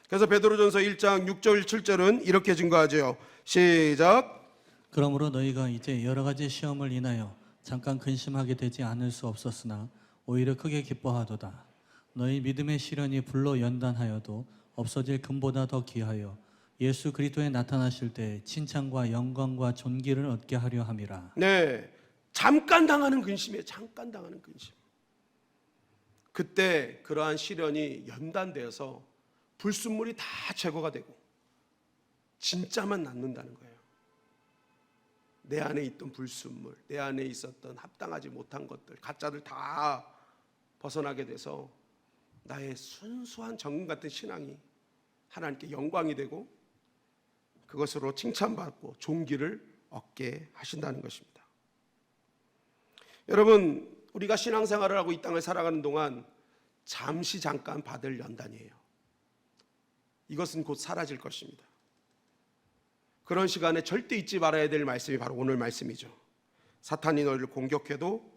그래서 베드로전서 1장 6절 7절은 이렇게 증거하죠. 시작. 그러므로 너희가 이제 여러 가지 시험을 인하여 잠깐 근심하게 되지 않을 수 없었으나 오히려 크게 기뻐하도다. 너희 믿음의 시련이 불로 연단하여도 없어질 금보다 더 귀하여 예수 그리스도에 나타나실 때 칭찬과 영광과 존귀를 얻게 하려 함이라. 네, 잠깐 당하는 근심이에요. 잠깐 당하는 근심. 그때 그러한 시련이 연단되어서 불순물이 다 제거가 되고 진짜만 남는다는 거예요. 내 안에 있던 불순물, 내 안에 있었던 합당하지 못한 것들, 가짜들 다 벗어나게 돼서 나의 순수한 정금 같은 신앙이 하나님께 영광이 되고 그것으로 칭찬받고 존귀를 얻게 하신다는 것입니다. 여러분, 우리가 신앙생활을 하고 이 땅을 살아가는 동안 잠시 잠깐 받을 연단이에요. 이것은 곧 사라질 것입니다. 그런 시간에 절대 잊지 말아야 될 말씀이 바로 오늘 말씀이죠. 사탄이 너희를 공격해도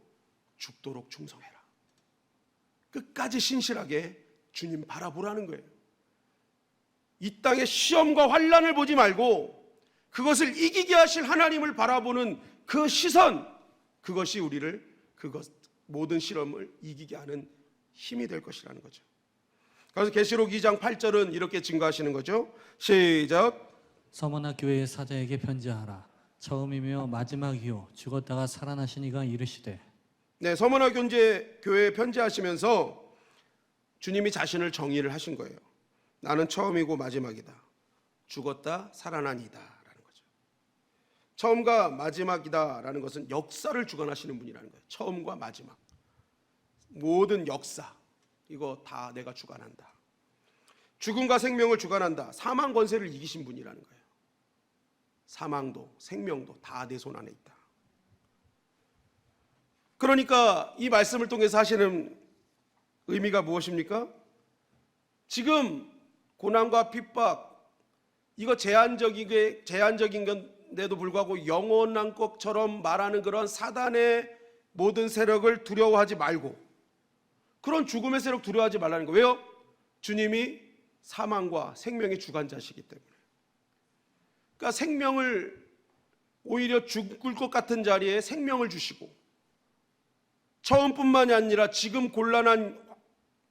죽도록 충성해라. 끝까지 신실하게 주님 바라보라는 거예요. 이 땅의 시험과 환난을 보지 말고 그것을 이기게 하실 하나님을 바라보는 그 시선, 그것이 우리를 모든 시험을 이기게 하는 힘이 될 것이라는 거죠. 그래서 계시록 2장 8절은 이렇게 증거하시는 거죠. 시작. 서머나 교회의 사자에게 편지하라. 처음이며 마지막이요 죽었다가 살아나신 이가 이르시되. 네, 서머나 교회에 편지하시면서 주님이 자신을 정의를 하신 거예요. 나는 처음이고 마지막이다. 죽었다 살아나니다 라는 거죠. 처음과 마지막이다 라는 것은 역사를 주관하시는 분이라는 거예요. 처음과 마지막, 모든 역사, 이거 다 내가 주관한다. 죽음과 생명을 주관한다. 사망 권세를 이기신 분이라는 거예요. 사망도 생명도 다 내 손 안에 있다. 그러니까 이 말씀을 통해서 하시는 의미가 무엇입니까? 지금 고난과 핍박, 이거 제한적인 건데도 불구하고 영원한 것처럼 말하는 그런 사단의 모든 세력을 두려워하지 말고, 그런 죽음의 세력 두려워하지 말라는 거예요. 왜요? 주님이 사망과 생명의 주관자시기 때문에. 그러니까 생명을, 오히려 죽을 것 같은 자리에 생명을 주시고, 처음뿐만이 아니라 지금 곤란한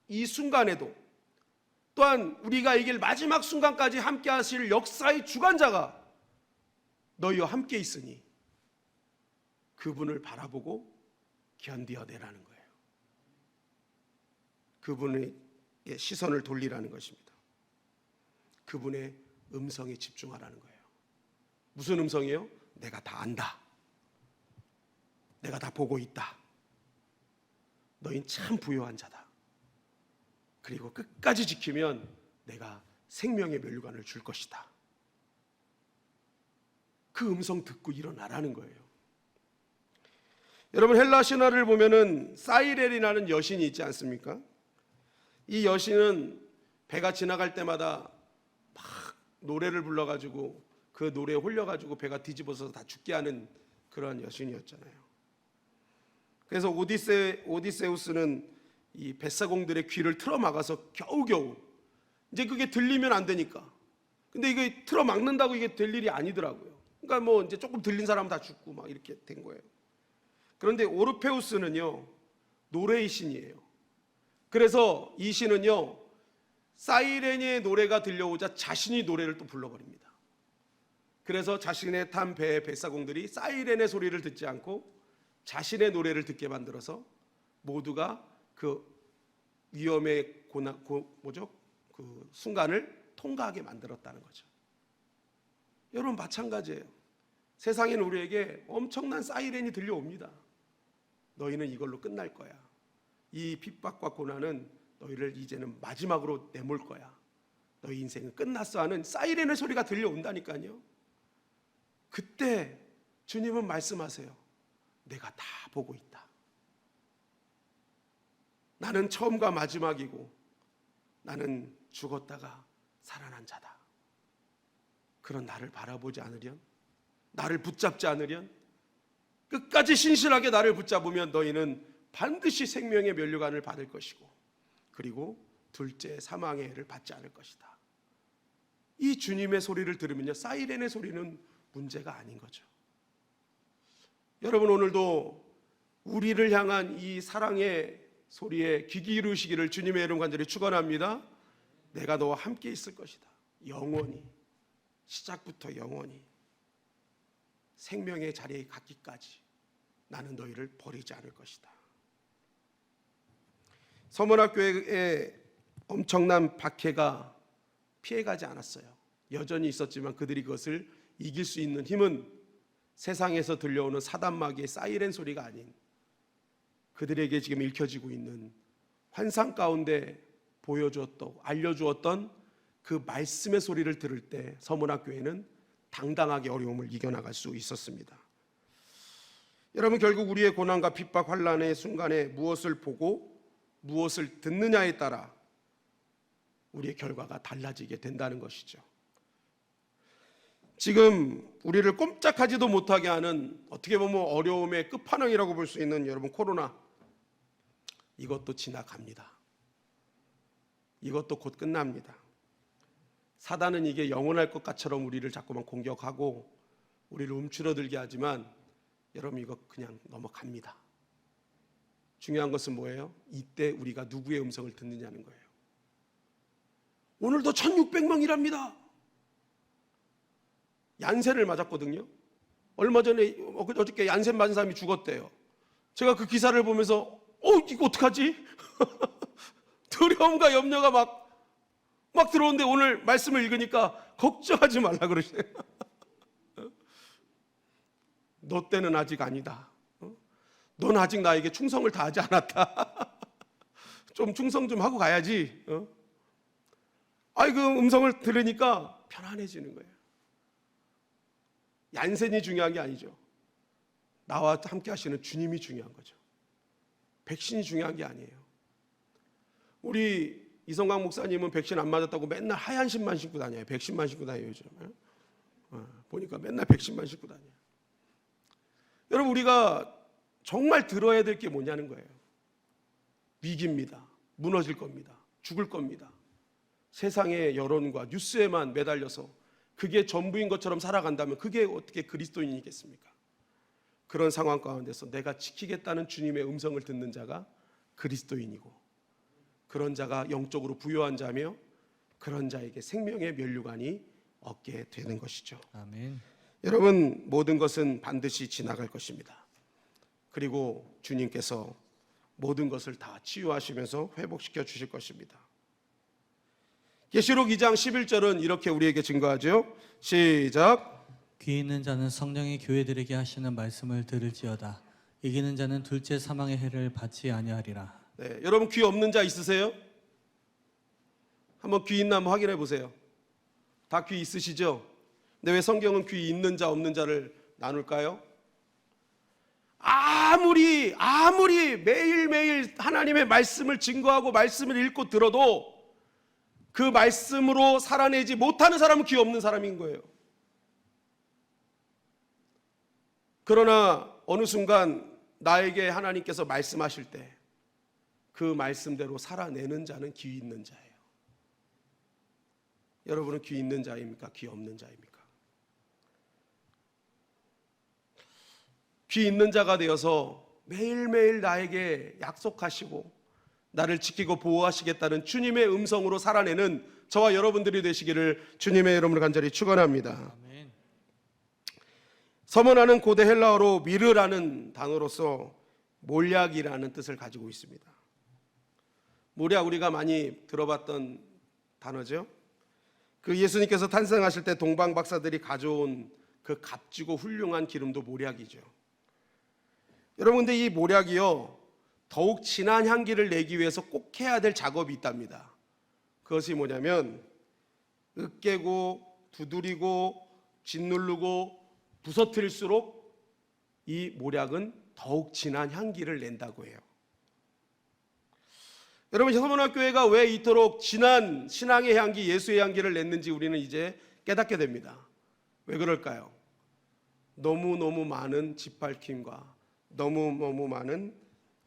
이 순간에도 또한 우리가 이길 마지막 순간까지 함께 하실 역사의 주관자가 너희와 함께 있으니 그분을 바라보고 견디어내라는 거예요. 그분의 시선을 돌리라는 것입니다. 그분의 음성에 집중하라는 거예요. 무슨 음성이에요? 내가 다 안다. 내가 다 보고 있다. 너희는 참 부요한 자다. 그리고 끝까지 지키면 내가 생명의 면류관을 줄 것이다. 그 음성 듣고 일어나라는 거예요. 여러분, 헬라 신화를 보면은 사이렌이라는 여신이 있지 않습니까? 이 여신은 배가 지나갈 때마다 막 노래를 불러가지고 그 노래에 홀려가지고 배가 뒤집어서 다 죽게 하는 그런 여신이었잖아요. 그래서 오디세우스는 이 뱃사공들의 귀를 틀어막아서 겨우겨우, 이제 그게 들리면 안 되니까, 근데 이게 틀어막는다고 이게 될 일이 아니더라고요. 그러니까 뭐 이제 조금 들린 사람은 다 죽고 막 이렇게 된 거예요. 그런데 오르페우스는요 노래의 신이에요. 그래서 이 신은요 사이렌의 노래가 들려오자 자신이 노래를 또 불러버립니다. 그래서 자신의 탄 배의 뱃사공들이 사이렌의 소리를 듣지 않고 자신의 노래를 듣게 만들어서 모두가 그 위험의 그 순간을 통과하게 만들었다는 거죠. 여러분, 마찬가지예요. 세상에는 우리에게 엄청난 사이렌이 들려옵니다. 너희는 이걸로 끝날 거야. 이 핍박과 고난은 너희를 이제는 마지막으로 내몰 거야. 너희 인생은 끝났어 하는 사이렌의 소리가 들려온다니까요. 그때 주님은 말씀하세요. 내가 다 보고 있다. 나는 처음과 마지막이고 나는 죽었다가 살아난 자다. 그런 나를 바라보지 않으련, 나를 붙잡지 않으련, 끝까지 신실하게 나를 붙잡으면 너희는 반드시 생명의 면류관을 받을 것이고, 그리고 둘째 사망의 해를 받지 않을 것이다. 이 주님의 소리를 들으면요 사이렌의 소리는 문제가 아닌 거죠. 여러분, 오늘도 우리를 향한 이 사랑의 소리에 귀 기울이시기를 주님의 이름 간절히 축원합니다. 내가 너와 함께 있을 것이다. 영원히, 시작부터 영원히 생명의 자리에 갔기까지 나는 너희를 버리지 않을 것이다. 서문학교의 엄청난 박해가 피해가지 않았어요. 여전히 있었지만 그들이 그것을 이길 수 있는 힘은 세상에서 들려오는 사단마귀의 사이렌 소리가 아닌 그들에게 지금 읽혀지고 있는 환상 가운데 보여주었던, 알려주었던 그 말씀의 소리를 들을 때 서문학교회는 당당하게 어려움을 이겨나갈 수 있었습니다. 여러분, 결국 우리의 고난과 핍박, 환난의 순간에 무엇을 보고 무엇을 듣느냐에 따라 우리의 결과가 달라지게 된다는 것이죠. 지금 우리를 꼼짝하지도 못하게 하는, 어떻게 보면 어려움의 끝판왕이라고 볼 수 있는 여러분 코로나, 이것도 지나갑니다. 이것도 곧 끝납니다. 사단은 이게 영원할 것 같처럼 우리를 자꾸만 공격하고 우리를 움츠러들게 하지만 여러분, 이거 그냥 넘어갑니다. 중요한 것은 뭐예요? 이때 우리가 누구의 음성을 듣느냐는 거예요. 오늘도 1600명이랍니다. 얀센을 맞았거든요. 얼마 전에 어저께 얀센 맞은 사람이 죽었대요. 제가 그 기사를 보면서 이거 어떡하지? 두려움과 염려가 막 들어오는데 오늘 말씀을 읽으니까 걱정하지 말라 그러세요. 너 때는 아직 아니다. 넌 아직 나에게 충성을 다하지 않았다. 좀 충성 좀 하고 가야지. 그 음성을 들으니까 편안해지는 거예요. 얀센이 중요한 게 아니죠. 나와 함께 하시는 주님이 중요한 거죠. 백신이 중요한 게 아니에요. 우리 이성광 목사님은 백신 안 맞았다고 맨날 하얀 신만 신고 다녀요. 백신만 신고 다녀요, 요즘. 보니까 맨날 백신만 신고 다녀요. 여러분, 우리가 정말 들어야 될 게 뭐냐는 거예요. 위기입니다. 무너질 겁니다. 죽을 겁니다. 세상의 여론과 뉴스에만 매달려서 그게 전부인 것처럼 살아간다면 그게 어떻게 그리스도인이겠습니까? 그런 상황 가운데서 내가 지키겠다는 주님의 음성을 듣는 자가 그리스도인이고, 그런 자가 영적으로 부요한 자며 그런 자에게 생명의 면류관이 얻게 되는 것이죠. 아멘. 여러분, 모든 것은 반드시 지나갈 것입니다. 그리고 주님께서 모든 것을 다 치유하시면서 회복시켜 주실 것입니다. 계시록 2장 11절은 이렇게 우리에게 증거하죠. 시작. 귀 있는 자는 성령이 교회들에게 하시는 말씀을 들을지어다. 이기는 자는 둘째 사망의 해를 받지 아니하리라. 네, 여러분 귀 없는 자 있으세요? 한번 귀 있나 한번 확인해 보세요. 다 귀 있으시죠? 근데 왜 성경은 귀 있는 자 없는 자를 나눌까요? 아무리 매일매일 하나님의 말씀을 증거하고 말씀을 읽고 들어도 그 말씀으로 살아내지 못하는 사람은 귀 없는 사람인 거예요. 그러나 어느 순간 나에게 하나님께서 말씀하실 때 그 말씀대로 살아내는 자는 귀 있는 자예요. 여러분은 귀 있는 자입니까? 귀 없는 자입니까? 귀 있는 자가 되어서 매일매일 나에게 약속하시고 나를 지키고 보호하시겠다는 주님의 음성으로 살아내는 저와 여러분들이 되시기를 주님의 이름으로 간절히 축원합니다. 아멘. 서문화는 고대 헬라어로 미르라는 단어로서 몰약이라는 뜻을 가지고 있습니다. 몰약, 우리가 많이 들어봤던 단어죠. 그 예수님께서 탄생하실 때 동방 박사들이 가져온 그 값지고 훌륭한 기름도 몰약이죠. 여러분, 근데 이 몰약이요, 더욱 진한 향기를 내기 위해서 꼭 해야 될 작업이 있답니다. 그것이 뭐냐면 으깨고 두드리고 짓누르고 부서뜨릴수록 이 몰약은 더욱 진한 향기를 낸다고 해요. 여러분, 서문학교회가 왜 이토록 진한 신앙의 향기, 예수의 향기를 냈는지 우리는 이제 깨닫게 됩니다. 왜 그럴까요? 너무너무 많은 짓밟힘과 너무너무 많은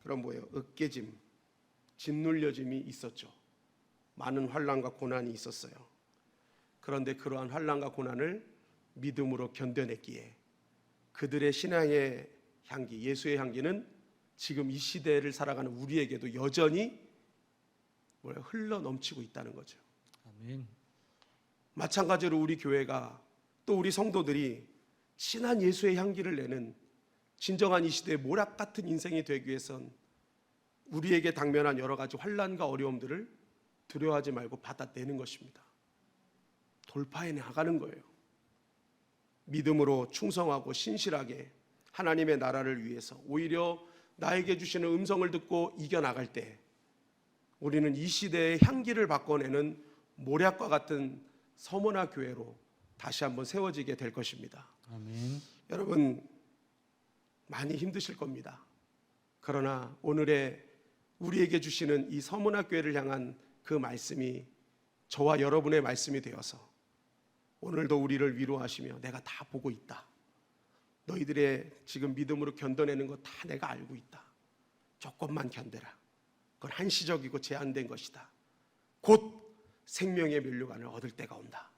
그런 으깨짐, 짓눌려짐이 있었죠. 많은 환난과 고난이 있었어요. 그런데 그러한 환난과 고난을 믿음으로 견뎌냈기에 그들의 신앙의 향기, 예수의 향기는 지금 이 시대를 살아가는 우리에게도 여전히 흘러 넘치고 있다는 거죠. 아멘. 마찬가지로 우리 교회가 또 우리 성도들이 진한 예수의 향기를 내는 진정한 이 시대의 모략 같은 인생이 되기 위해선 우리에게 당면한 여러 가지 환난과 어려움들을 두려워하지 말고 받아내는 것입니다. 돌파해 나가는 거예요. 믿음으로 충성하고 신실하게 하나님의 나라를 위해서 오히려 나에게 주시는 음성을 듣고 이겨나갈 때 우리는 이 시대의 향기를 바꿔내는 모략과 같은 서머나 교회로 다시 한번 세워지게 될 것입니다. 아멘. 여러분 많이 힘드실 겁니다. 그러나 오늘의 우리에게 주시는 이 서머나 교회를 향한 그 말씀이 저와 여러분의 말씀이 되어서 오늘도 우리를 위로하시며 내가 다 보고 있다. 너희들의 지금 믿음으로 견뎌내는 거 다 내가 알고 있다. 조금만 견뎌라. 그건 한시적이고 제한된 것이다. 곧 생명의 면류관을 얻을 때가 온다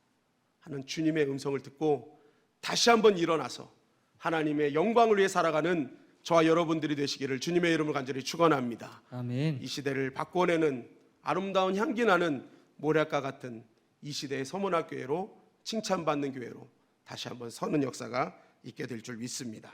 하는 주님의 음성을 듣고 다시 한번 일어나서 하나님의 영광을 위해 살아가는 저와 여러분들이 되시기를 주님의 이름으로 간절히 축원합니다. 아멘. 이 시대를 바꿔내는 아름다운 향기 나는 모략과 같은 이 시대의 서문학 교회로 칭찬받는 교회로 다시 한번 서는 역사가 있게 될 줄 믿습니다.